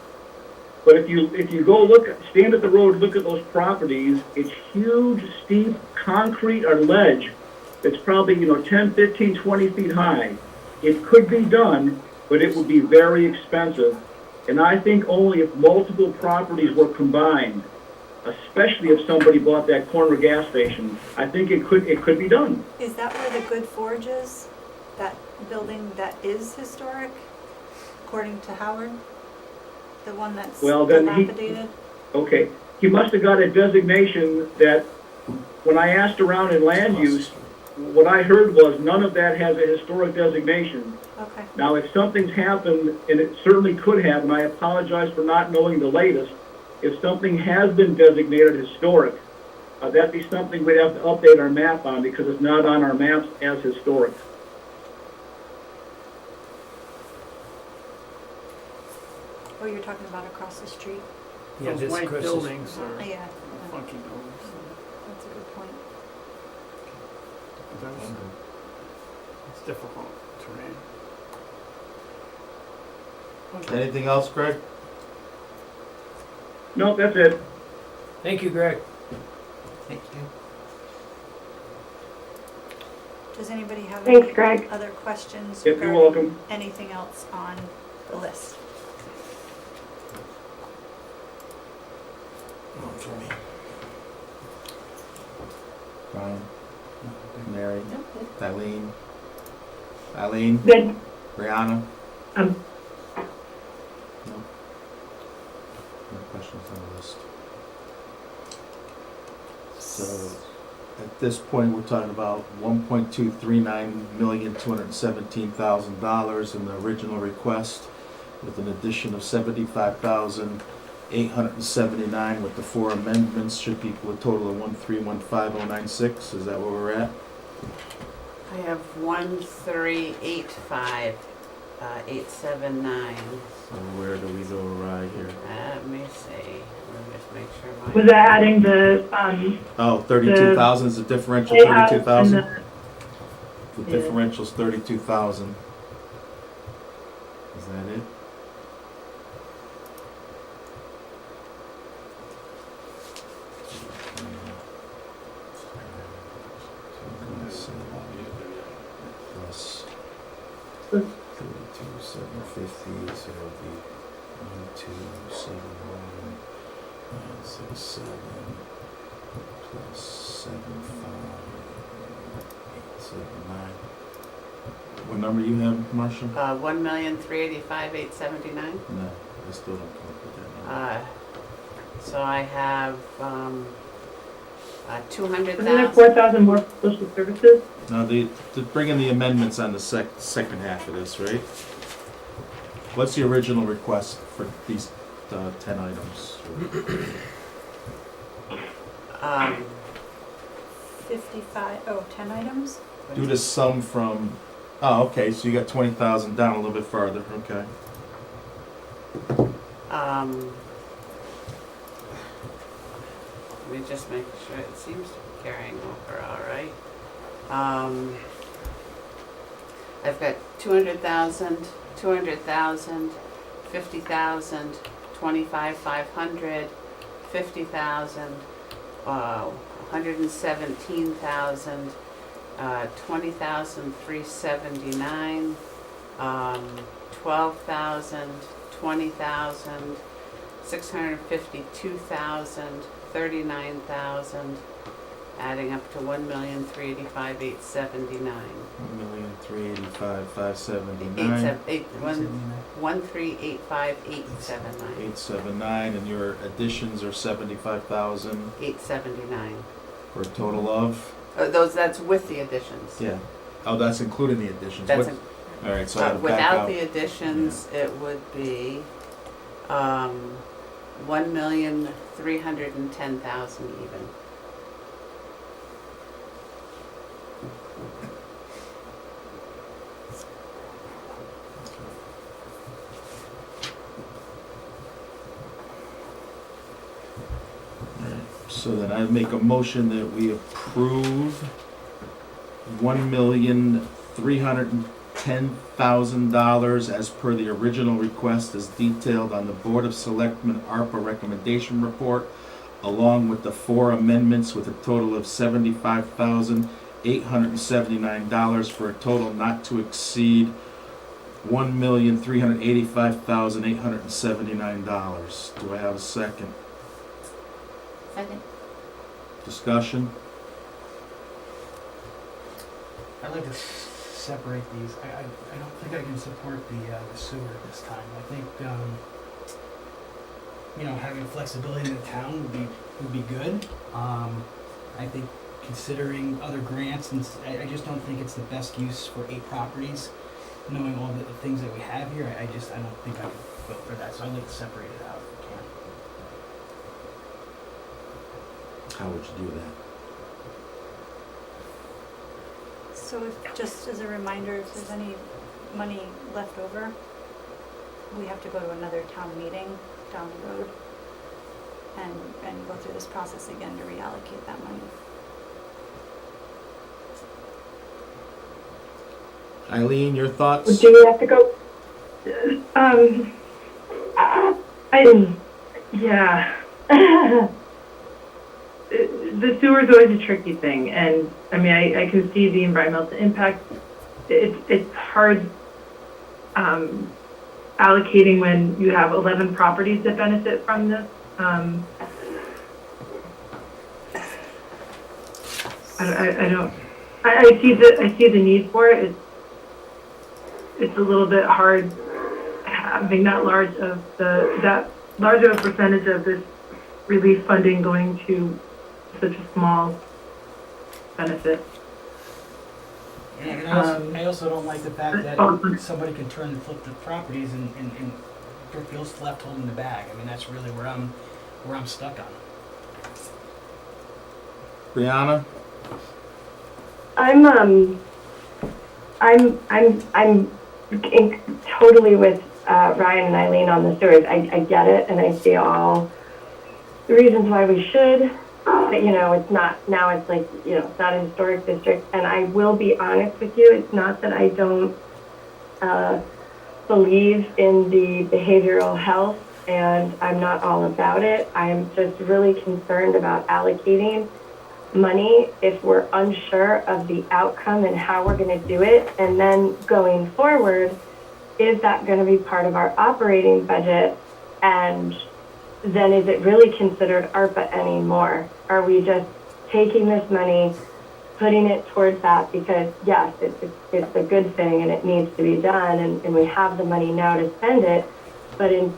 But if you go stand at the road, look at those properties, it's huge, steep concrete or ledge that's probably, 10, 15, 20 feet high. It could be done, but it would be very expensive. And I think only if multiple properties were combined, especially if somebody bought that corner gas station, I think it could be done. is that where the Good Forge is? That building that is historic, according to Howard? The one that's Well, then dilapidated? Okay, he must have got a designation that, when I asked around in land use, what I heard was none of that has a historic designation. Okay, Now, if something's happened, and it certainly could have, and I apologize for not knowing the latest, if something has been designated historic, that'd be something we'd have to update our map on because it's not on our maps as historic. oh, you're talking about across the street? Yeah, Those this white Chris is- buildings Oh, are yeah, funky buildings. that's a good point. It's difficult terrain. Okay. Anything else, Greg? No, that's it. Thank you, Greg. Thank you. Does anybody have Thanks, any Greg. other questions Yep, you're regarding welcome. anything else on the list? Brian, Mary, Eileen, Eileen, Good. Brianna? Um. No? No questions on the list. So, at this point, we're talking about $1.239,217,000 in the original request, with an addition of $75,879 with the 4 amendments, should equal a total of $1,315,096. Is that where we're at? I have 1,385,879. So where do we go right here? Let me see. Let me just make sure my. Was that adding the, Oh, 32,000 is the differential, they have 32,000? and The Yeah. differential's 32,000. Is that it? Plus 32,750, so it'll be 1,271,967 plus 75,879. What number you have, Marcia? 1,385,879. No, I still don't come up with that number. So I have, wasn't 200,000. there 4,000 more for social services? Now, bring in the amendments on the second half of this, right? What's the original request for these 10 items? 55, 10 items? Do the sum from, oh, okay, so you got 20,000 down a little bit farther, okay. Let me just make sure, it seems to be carrying over all right. I've got 200,000, 200,000, 50,000, 25,500, 50,000, 117,000, 20,379, 12,000, 20,000, 652,000, 39,000, adding up to 1,385,879. 1,385,579. 1,385,879. 879, and your additions are 75,000 879. for a total of? That's with the additions. Yeah. Oh, that's including the additions. That's What- All right, so I gotta back without out. the additions, it would be 1,310,000 even. So then I make a motion that we approve $1,310,000 as per the original request as detailed on the Board of Selectmen ARPA recommendation report, along with the 4 amendments with a total of $75,879 for a total not to exceed $1,385,879. Do I have a second? Second. Discussion? I'd like to separate these. I don't think I can support the sewer this time. I think, having flexibility in the town would be good. I think considering other grants, and I just don't think it's the best use for 8 properties knowing all the things that we have here, I don't think I could vote for that, so I'd like to separate it out if we can. How would you do that? So if, just as a reminder, if there's any money left over, we have to go to another town meeting down the road and go through this process again to reallocate that money. Eileen, your thoughts? Do we have to go? Yeah. The sewer's always a tricky thing, and I mean, I can see the environmental impact. It's hard allocating when you have 11 properties that benefit from this. I see the need for it. It's a little bit hard having that large of a percentage of this relief funding going to such a small benefit. And I also don't like the fact that somebody can turn and flip the properties and Brookfield's left holding the bag. I mean, that's really where I'm stuck on. Brianna? I'm totally with Ryan and Eileen on the sewers. I get it, and I see all the reasons why we should. But, it's not, now it's like, it's not a historic district. And I will be honest with you, it's not that I don't believe in the behavioral health, and I'm not all about it. I'm just really concerned about allocating money if we're unsure of the outcome and how we're going to do it. And then going forward, is that going to be part of our operating budget? And then is it really considered ARPA anymore? Are we just taking this money, putting it towards that because, yes, it's a good thing and it needs to be done, and we have the money now to spend it, but in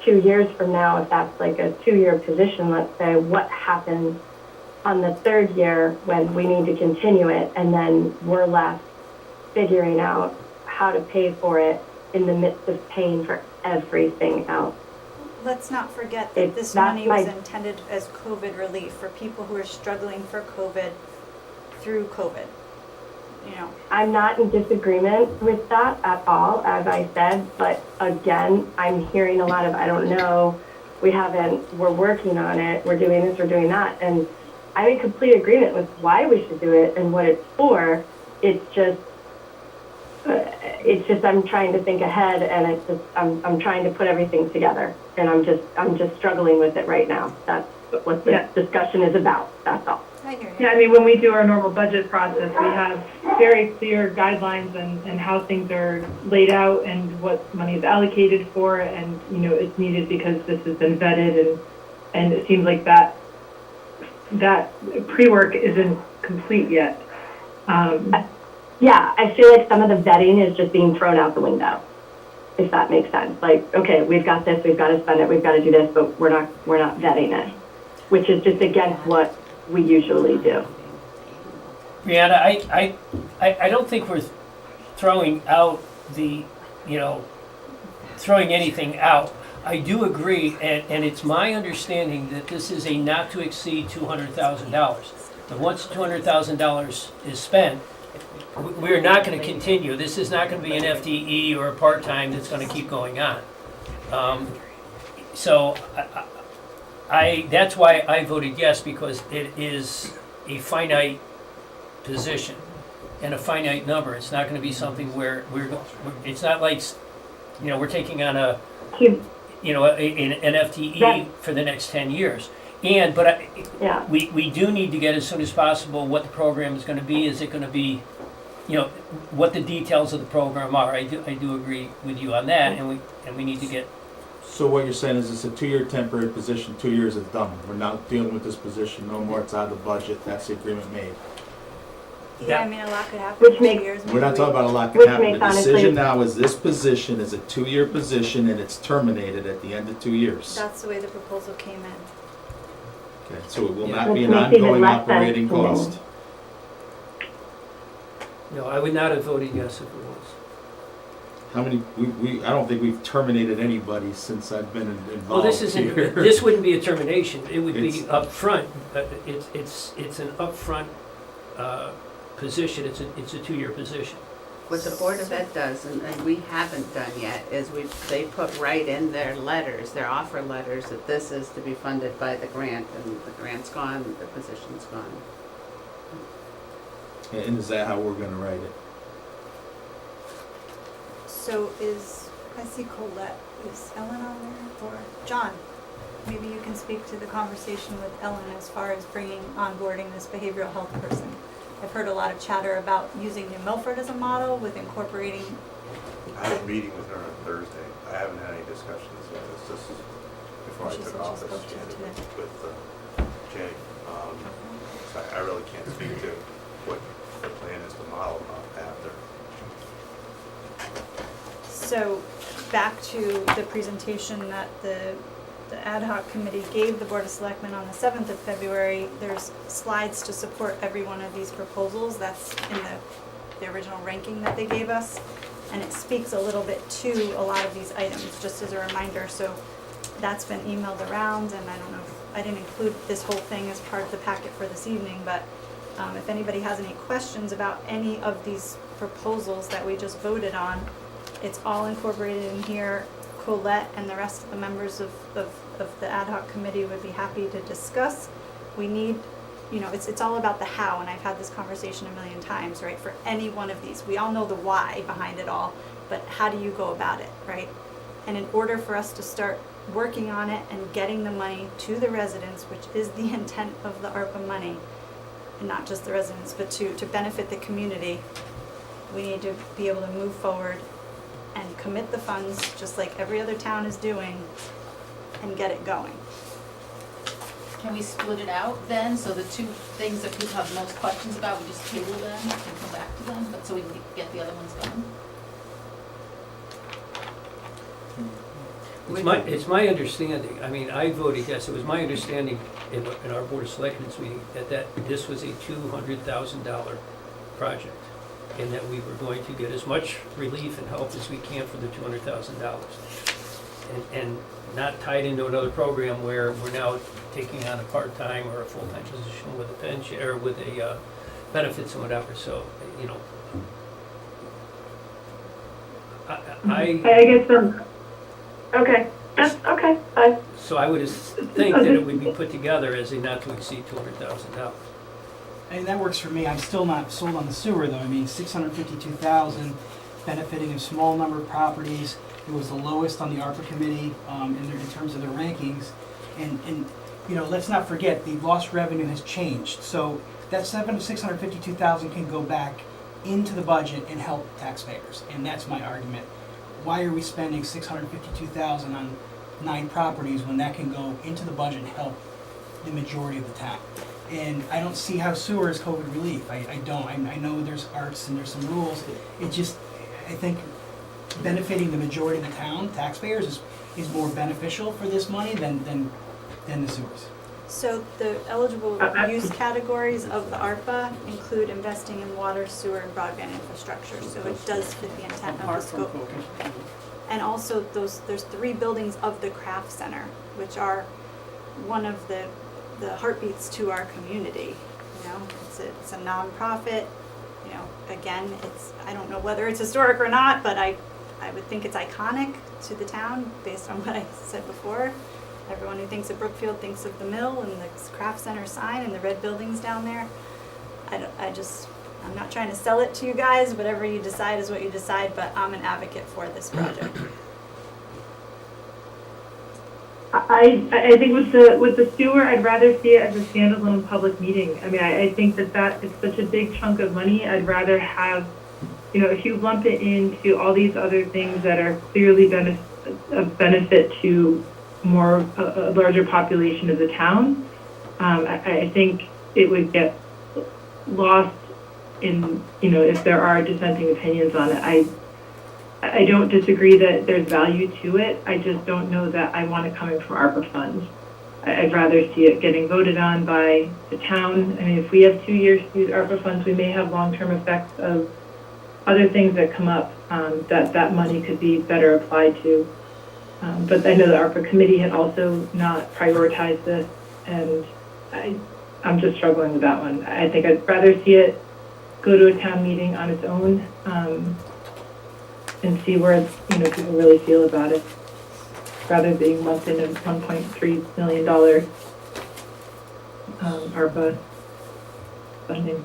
2 years from now, if that's like a 2-year position, let's say, what happens on the 3rd year when we need to continue it, and then we're left figuring out how to pay for it in the midst of paying for everything else? Let's not forget that this money was intended as COVID relief for people who are struggling for COVID through COVID. I'm not in disagreement with that at all, as I said, but again, I'm hearing a lot of, I don't know, we're working on it, we're doing this, we're doing that, and I'm in complete agreement with why we should do it and what it's for. It's just I'm trying to think ahead, and I'm trying to put everything together, and I'm just struggling with it right now. That's what the discussion is about. That's all. I hear you. Yeah, I mean, when we do our normal budget process, we have very clear guidelines and how things are laid out and what money is allocated for, and it's needed because this has been vetted, and it seems like that pre-work isn't complete yet. Yeah, I feel like some of the vetting is just being thrown out the window, if that makes sense. Like, okay, we've got this, we've got to spend it, we've got to do this, but we're not vetting it, which is just against what we usually do. Brianna, I don't think we're throwing out throwing anything out. I do agree, and it's my understanding that this is a not to exceed $200,000. But once $200,000 is spent, we're not going to continue. This is not going to be an FTE or a part-time that's going to keep going on. So that's why I voted yes, because it is a finite position and a finite number. It's not going to be something where it's not like, we're taking on an FTE for the next 10 years. But we do need to get as soon as possible what the program is going to be. Is it going to be, what the details of the program are? I do agree with you on that, and we need to get. So what you're saying is it's a 2-year temporary position, 2 years is done. We're not dealing with this position no more. It's out of the budget. That's the agreement made. Yeah, I mean, a lot could happen in 2 years. We're not talking about a lot could happen. The decision now is this position is a 2-year position and it's terminated at the end of 2 years. That's the way the proposal came in. Okay, so it will not be an ongoing operating cost. No, I would not have voted yes if it was. How many, I don't think we've terminated anybody since I've been involved Well, this isn't, here. this wouldn't be a termination, it would be It's- upfront, it's an upfront position, it's a 2-year position. What the Board of Ed does, and we haven't done yet, is they put right in their letters, their offer letters, that this is to be funded by the grant, and the grant's gone, the position's gone. And is that how we're gonna write it? So I see Colette, is Ellen on there, or John? Maybe you can speak to the conversation with Ellen as far as onboarding this behavioral health person. I've heard a lot of chatter about using New Milford as a model with incorporating. I had a meeting with her on Thursday. I haven't had any discussions yet. This is before I She said took she office spoke to you candidly today. with Jay. So I really can't speak to what the plan is to model after. So back to the presentation that the ad hoc committee gave the Board of Selectmen on the 7th of February, there's slides to support every one of these proposals. That's in the original ranking that they gave us. And it speaks a little bit to a lot of these items, just as a reminder. So that's been emailed around, and I don't know if I didn't include this whole thing as part of the packet for this evening, but if anybody has any questions about any of these proposals that we just voted on, it's all incorporated in here. Colette and the rest of the members of the ad hoc committee would be happy to discuss. We need, it's all about the how, and I've had this conversation a million times, right? For any one of these, we all know the why behind it all, but how do you go about it, right? And in order for us to start working on it and getting the money to the residents, which is the intent of the ARPA money, and not just the residents, but to benefit the community, we need to be able to move forward and commit the funds, just like every other town is doing, and get it going. Can we split it out then, so the 2 things that people have most questions about, we just table them and come back to them, but so we can get the other ones done? It's my understanding, I mean, I voted yes, it was my understanding in our Board of Selectmen's meeting that this was a $200,000 project, and that we were going to get as much relief and help as we can for the $200,000. And not tied into another program where we're now taking on a part-time or a full-time position with a pension, or with a benefits and whatever, so, I guess, okay, okay, fine. So I would think that it would be put together as a not to exceed $200,000. And that works for me. I'm still not sold on the sewer, though. I mean, 652,000, benefiting a small number of properties. It was the lowest on the ARPA committee in terms of their rankings. And let's not forget, the lost revenue has changed. So that 652,000 can go back into the budget and help taxpayers. And that's my argument. Why are we spending 652,000 on 9 properties when that can go into the budget and help the majority of the town? And I don't see how sewer is COVID relief. I don't. I know there's arts and there's some rules. It just, I think benefiting the majority of the town, taxpayers, is more beneficial for this money than the sewers. So the eligible use categories of the ARPA include investing in water, sewer, and broadband infrastructure, so it does fit the intent of the scope. And also there's 3 buildings of the craft center, which are one of the heartbeats to our community. It's a nonprofit. Again, I don't know whether it's historic or not, but I would think it's iconic to the town based on what I said before. Everyone who thinks of Brookfield thinks of the mill and the craft center sign and the red buildings down there. I'm not trying to sell it to you guys. Whatever you decide is what you decide, but I'm an advocate for this project. I think with the sewer, I'd rather see it as a standalone public meeting. I mean, I think that is such a big chunk of money. I'd rather have, if you lump it into all these other things that are clearly of benefit to a larger population of the town, I think it would get lost in, if there are dissenting opinions on it. I don't disagree that there's value to it. I just don't know that I want it coming from ARPA funds. I'd rather see it getting voted on by the town. I mean, if we have 2 years to use ARPA funds, we may have long-term effects of other things that come up, that money could be better applied to. But I know the ARPA committee had also not prioritized this, and I'm just struggling with that one. I think I'd rather see it go to a town meeting on its own, and see where, people really feel about it, rather than being lumped into $1.3 million ARPA funding.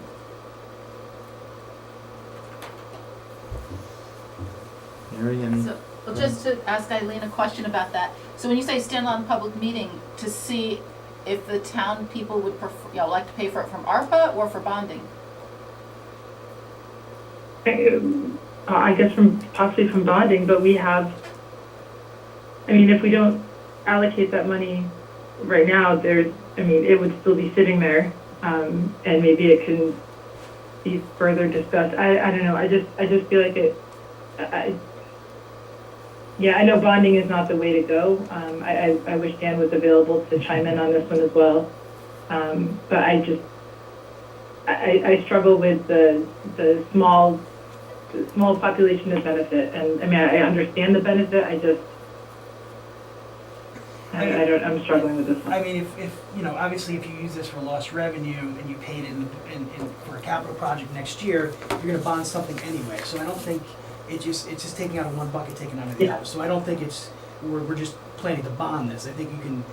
Mary, any? So, well, just to ask Eileen a question about that. So when you say stand on public meeting, to see if the town people would prefer, like to pay for it from ARPA or for bonding? I guess possibly from bonding, but we have, if we don't allocate that money right now, it would still be sitting there, and maybe it can be further discussed. I don't know, I just feel like I know bonding is not the way to go. I wish Dan was available to chime in on this one as well. But I struggle with the small population of benefit, and I understand the benefit. I'm struggling with this one. If obviously if you use this for lost revenue and you paid it in for a capital project next year, you're gonna bond something anyway. So I don't think it's just taking out of one bucket, taking out of the other. So I don't think we're just planning to bond this. I think you can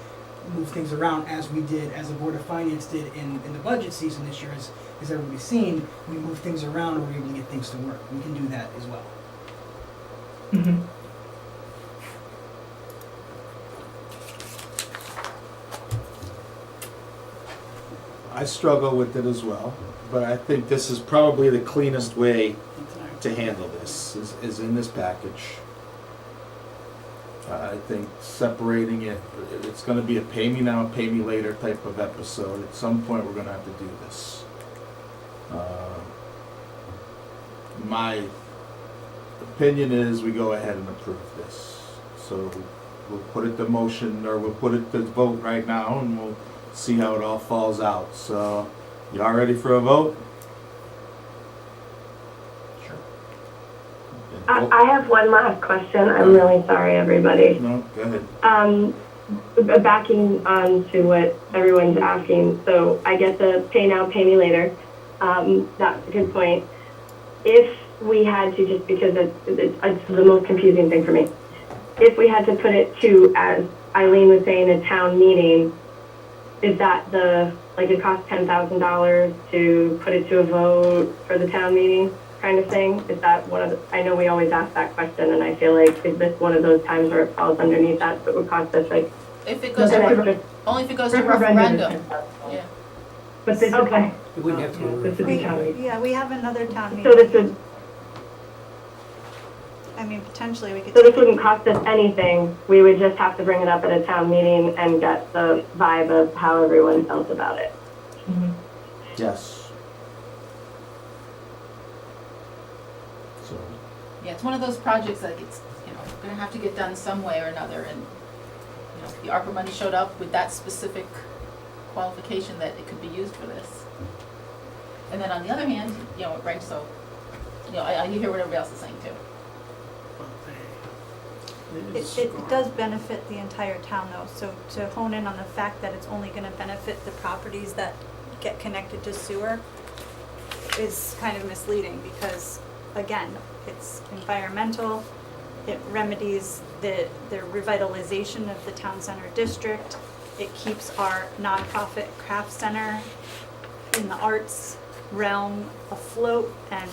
move things around as the Board of Finance did in the budget season this year, as everybody's seen. We move things around and we're able to get things to work. We can do that as well. Mm-hmm. I struggle with it as well, but I think this is probably the cleanest way to handle this, is in this package. I think separating it's gonna be a pay me now, pay me later type of episode. At some point, we're gonna have to do this. My opinion is we go ahead and approve this. So we'll put it to motion, or we'll put it to vote right now, and we'll see how it all falls out. So, y'all ready for a vote? Sure. I have one last question. I'm really sorry, everybody. No, go ahead. Backing on to what everyone's asking, so I get the pay now, pay me later. That's a good point. If we had to, just because it's the most confusing thing for me, if we had to put it to, as Eileen was saying, a town meeting, is that it costs $10,000 to put it to a vote for the town meeting kind of thing? Is that I know we always ask that question, and I feel like, is this one of those times where it falls underneath that, so it would cost us If it goes only if it goes to referendum. Yeah. But this okay. It wouldn't have to go. This would be town meeting. Yeah, we have another town meeting. So this would potentially we could. So this wouldn't cost us anything. We would just have to bring it up at a town meeting and get the vibe of how everyone felt about it. Mhm. Yes. So, Yeah, it's one of those projects that it's, gonna have to get done some way or another, and, if the ARPA money showed up with that specific qualification that it could be used for this. And then on the other hand, right, so, I hear what everybody else is saying too. It does benefit the entire town though, so to hone in on the fact that it's only gonna benefit the properties that get connected to sewer is kind of misleading, because again, it's environmental, it remedies the revitalization of the town center district, it keeps our nonprofit craft center in the arts realm afloat, and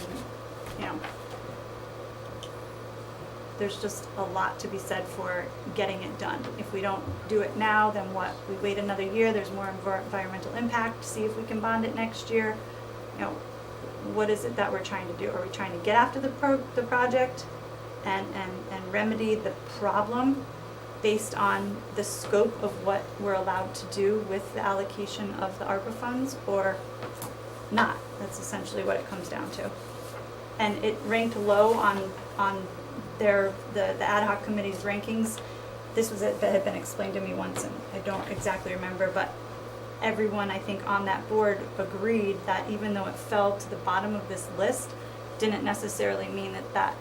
there's just a lot to be said for getting it done. If we don't do it now, then what? We wait another year, there's more environmental impact, see if we can bond it next year. What is it that we're trying to do? Are we trying to get after the project and remedy the problem based on the scope of what we're allowed to do with the allocation of the ARPA funds, or not? That's essentially what it comes down to. And it ranked low on the ad hoc committee's rankings. This was it that had been explained to me once, and I don't exactly remember, but everyone I think on that board agreed that even though it fell to the bottom of this list, didn't necessarily mean that that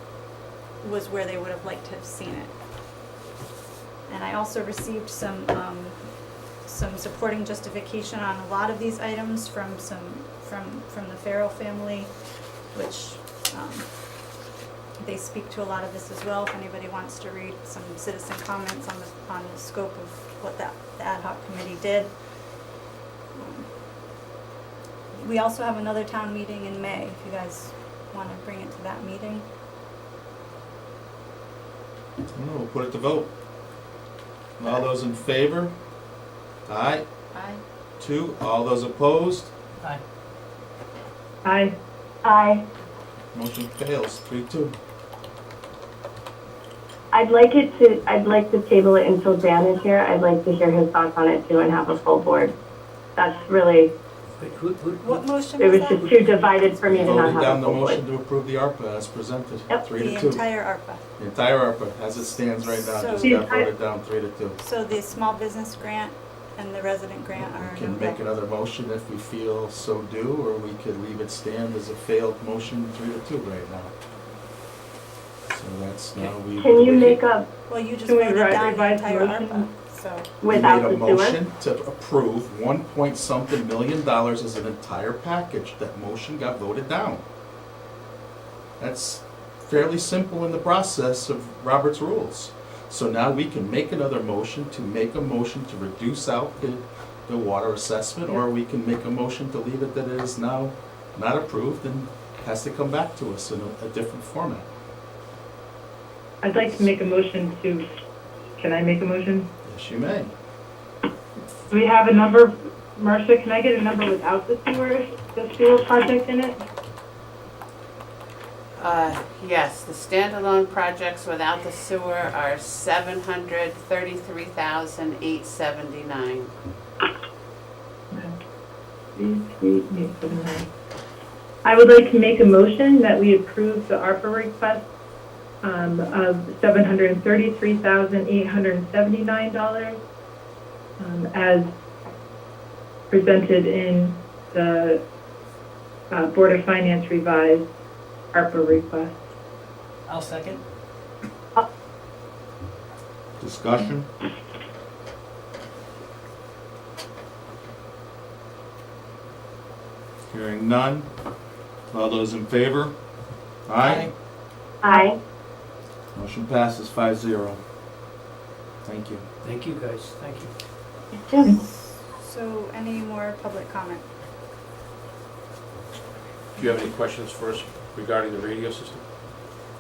was where they would have liked to have seen it. And I also received some supporting justification on a lot of these items from the Farrell family, which, they speak to a lot of this as well, if anybody wants to read some citizen comments on the scope of what the ad hoc committee did. We also have another town meeting in May, if you guys want to bring it to that meeting. We'll put it to vote. All those in favor? Aye. Aye. 2. All those opposed? Aye. Aye. Aye. Motion fails, 3-2. I'd like to table it until Dan is here. I'd like to hear his thoughts on it too and have a full board. That's really, Wait, What motion it was was that? just too divided for me to not Voted have down a the full motion board. to approve the ARPA as presented, Yep. 3-2. The entire ARPA. The entire ARPA, as it stands right now, just So- got voted down 3-2. So the small business grant and the resident grant are We no can make go. another motion if we feel so do, or we could leave it stand as a failed motion 3-2 right now. So that's now we. Can you make a, Well, you just Can we voted down the revise the entire motion? ARPA, so. without We the made a sewer? motion to approve $1.something million as an entire package. That motion got voted down. That's fairly simple in the process of Robert's rules. So now we can make another motion to reduce out the water assessment, or we can make a motion to leave it that it is now not approved and has to come back to us in a different format. I'd like to make a motion to, can I make a motion? Yes, you may. Do we have a number, Marcia, can I get a number without the sewer project in it? Yes, the standalone projects without the sewer are $733,879. 33879. I would like to make a motion that we approve the ARPA request of $733,879 as presented in the Board of Finance revised ARPA request. I'll second. Discussion? Hearing none. All those in favor? Aye. Aye. Motion passes 5-0. Thank you. Thank you, guys, thank you. So any more public comment? Do you have any questions for us regarding the radio system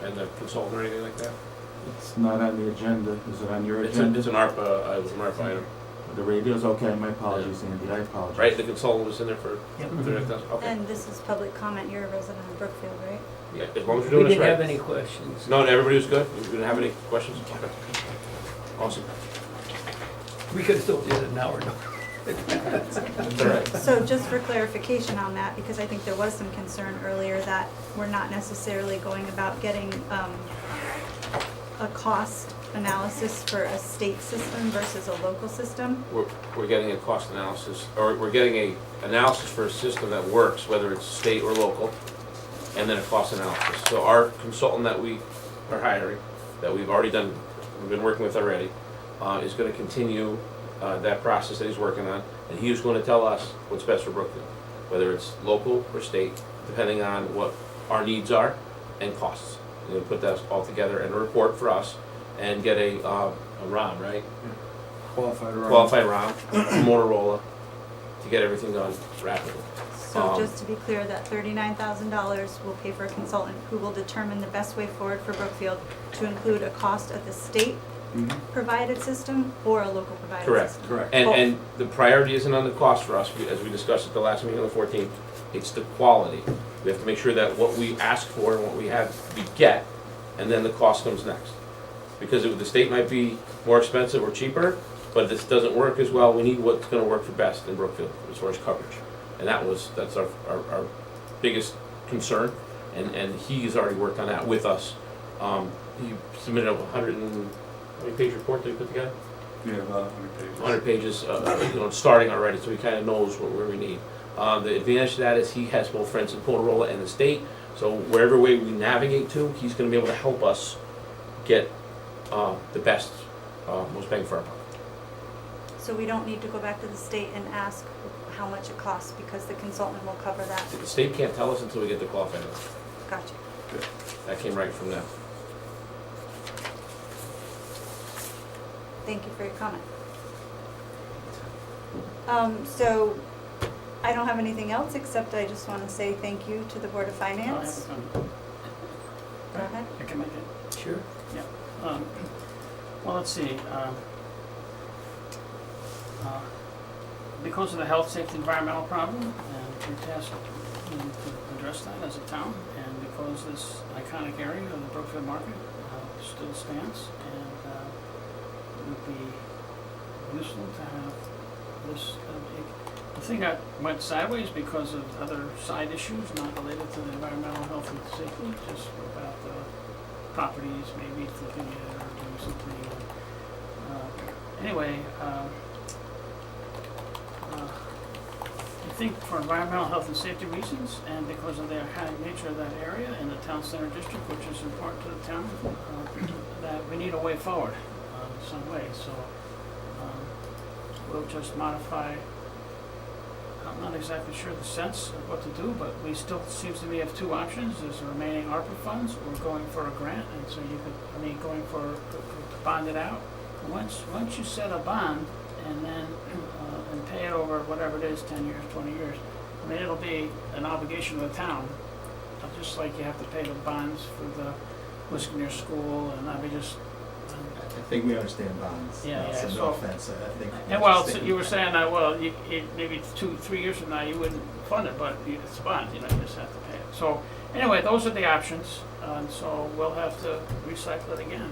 and the consultant or anything like that? It's not on the agenda. Is it on your It's agenda? an ARPA item. The radio's okay. My apologies, Andy. I apologize. Right, the consultant was in there for Yep. 30,000, okay. And this is public comment, you're a resident of Brookfield, right? Yeah, as long as We you're doing this didn't have right. any questions. No, everybody was good? You didn't have any questions? Okay. Awesome. We could have told you that an hour ago. That's all right. So just for clarification on that, because I think there was some concern earlier that we're not necessarily going about getting a cost analysis for a state system versus a local system. We're getting a cost analysis, or we're getting a analysis for a system that works, whether it's state or local, and then a cost analysis. So our consultant that we are hiring, that we've already done, we've been working with already, is gonna continue that process that he's working on, and he's gonna tell us what's best for Brookfield, whether it's local or state, depending on what our needs are and costs. He's gonna put that all together in a report for us and get a ROM, right? Qualified round. Qualified ROM, Motorola, to get everything done rapidly. So just to be clear, that $39,000 will pay for a consultant who will determine the best way forward for Brookfield to include a cost of the state provided system or a local provided Correct. system. Correct. And the priority isn't on the cost for us, as we discussed at the last meeting on the 14th, it's the quality. We have to make sure that what we ask for and what we have, we get, and then the cost comes next. Because the state might be more expensive or cheaper, but if this doesn't work as well, we need what's gonna work for best in Brookfield as far as coverage. And that's our biggest concern, and he's already worked on that with us. He submitted a 100-page report that he put together? Yeah, about 100 pages. 100 pages, starting already, so he kind of knows where we need. The advantage to that is he has both friends in Motorola and the state. So wherever way we navigate to, he's gonna be able to help us get the best, most bang for our buck. So we don't need to go back to the state and ask how much it costs because the consultant will cover that. The state can't tell us until we get the qualified answer. Gotcha. That came right from them. Thank you for your comment. So I don't have anything else except I just want to say thank you to the Board of Finance. Go ahead. I can make it. Sure. Well, let's see. Because of the health, safety, environmental problem, and we're tasked to address that as a town, and because this iconic area of the Brookfield Market still stands, and it would be useful to have this. The thing that went sideways because of other side issues not related to the environmental health and safety, just about properties, maybe flipping it or doing something. Anyway, I think for environmental health and safety reasons, and because of the iconic nature of that area in the town center district, which is important to the town, that we need a way forward in some way. So we'll just modify. I'm not exactly sure the sense of what to do, but we still, seems to me, have two options. There's the remaining ARPA funds or going for a grant, and so you could, going for, to bond it out. Once you set a bond and then, and pay it over whatever it is, 10 years, 20 years, it'll be an obligation of the town, just like you have to pay the bonds for the Wisconsin School, and I mean, just, I think we understand bonds. Yeah, So yeah, no so- offense, I think. yeah, well, so you were saying that, well, maybe 2-3 years from now, you wouldn't fund it, but it's a bond, you just have to pay it. So, anyway, those are the options, and so we'll have to recycle it again.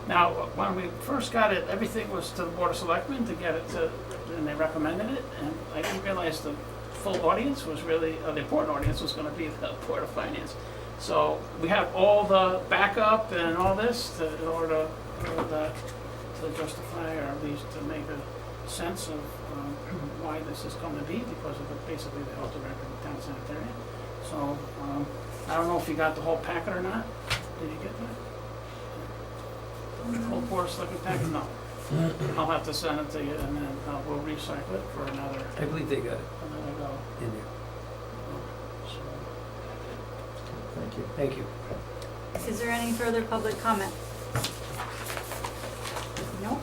Now, when we first got it, everything was to the Board of Selectmen to get it to, and they recommended it, and I didn't realize the full audience was really, the important audience was gonna be the Board of Finance. So, we have all the backup and all this in order to justify, or at least to make a sense of why this is going to be, because of basically the health director of the town sanitarian. So, I don't know if you got the whole packet or not. Did you get that? The whole Board of Selectmen packet? No. I'll have to send it to you, and then we'll recycle it for another I believe they got it go. in there. So, Thank you. Thank you. Is there any further public comment? No?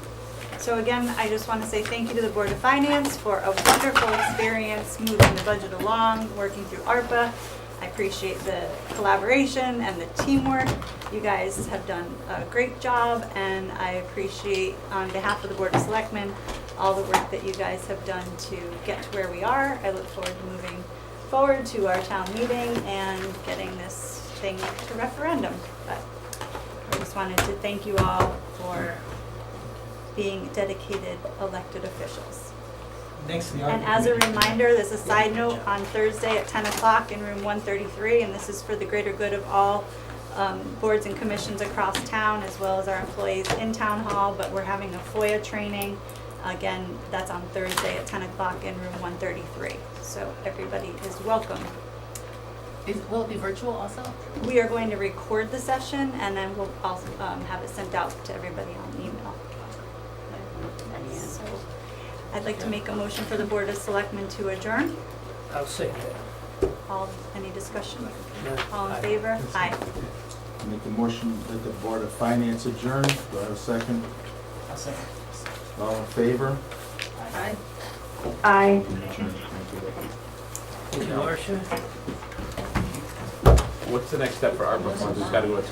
So again, I just want to say thank you to the Board of Finance for a wonderful experience moving the budget along, working through ARPA. I appreciate the collaboration and the teamwork. You guys have done a great job, and I appreciate, on behalf of the Board of Selectmen, all the work that you guys have done to get to where we are. I look forward to moving forward to our town meeting and getting this thing to referendum. But I just wanted to thank you all for being dedicated elected officials. Thanks to the And as a reminder, there's a side note on Thursday at 10 o'clock in room 133, and this is for the greater good of all boards and commissions across town, as well as our employees in town hall, but we're having a FOIA training. Again, that's on Thursday at 10 o'clock in room 133. So everybody is welcome. Will it be virtual also? We are going to record the session, and then we'll also have it sent out to everybody on email. So I'd like to make a motion for the Board of Selectmen to adjourn. I'll say that. Any discussion? No, All in aye. favor? Aye. Make a motion that the Board of Finance adjourn. Do I have a second? I'll second. All in favor? Aye. Aye. Adjourn. Thank you. Thank you, Marcia. What's the next step for ARPA funds? It's gotta go to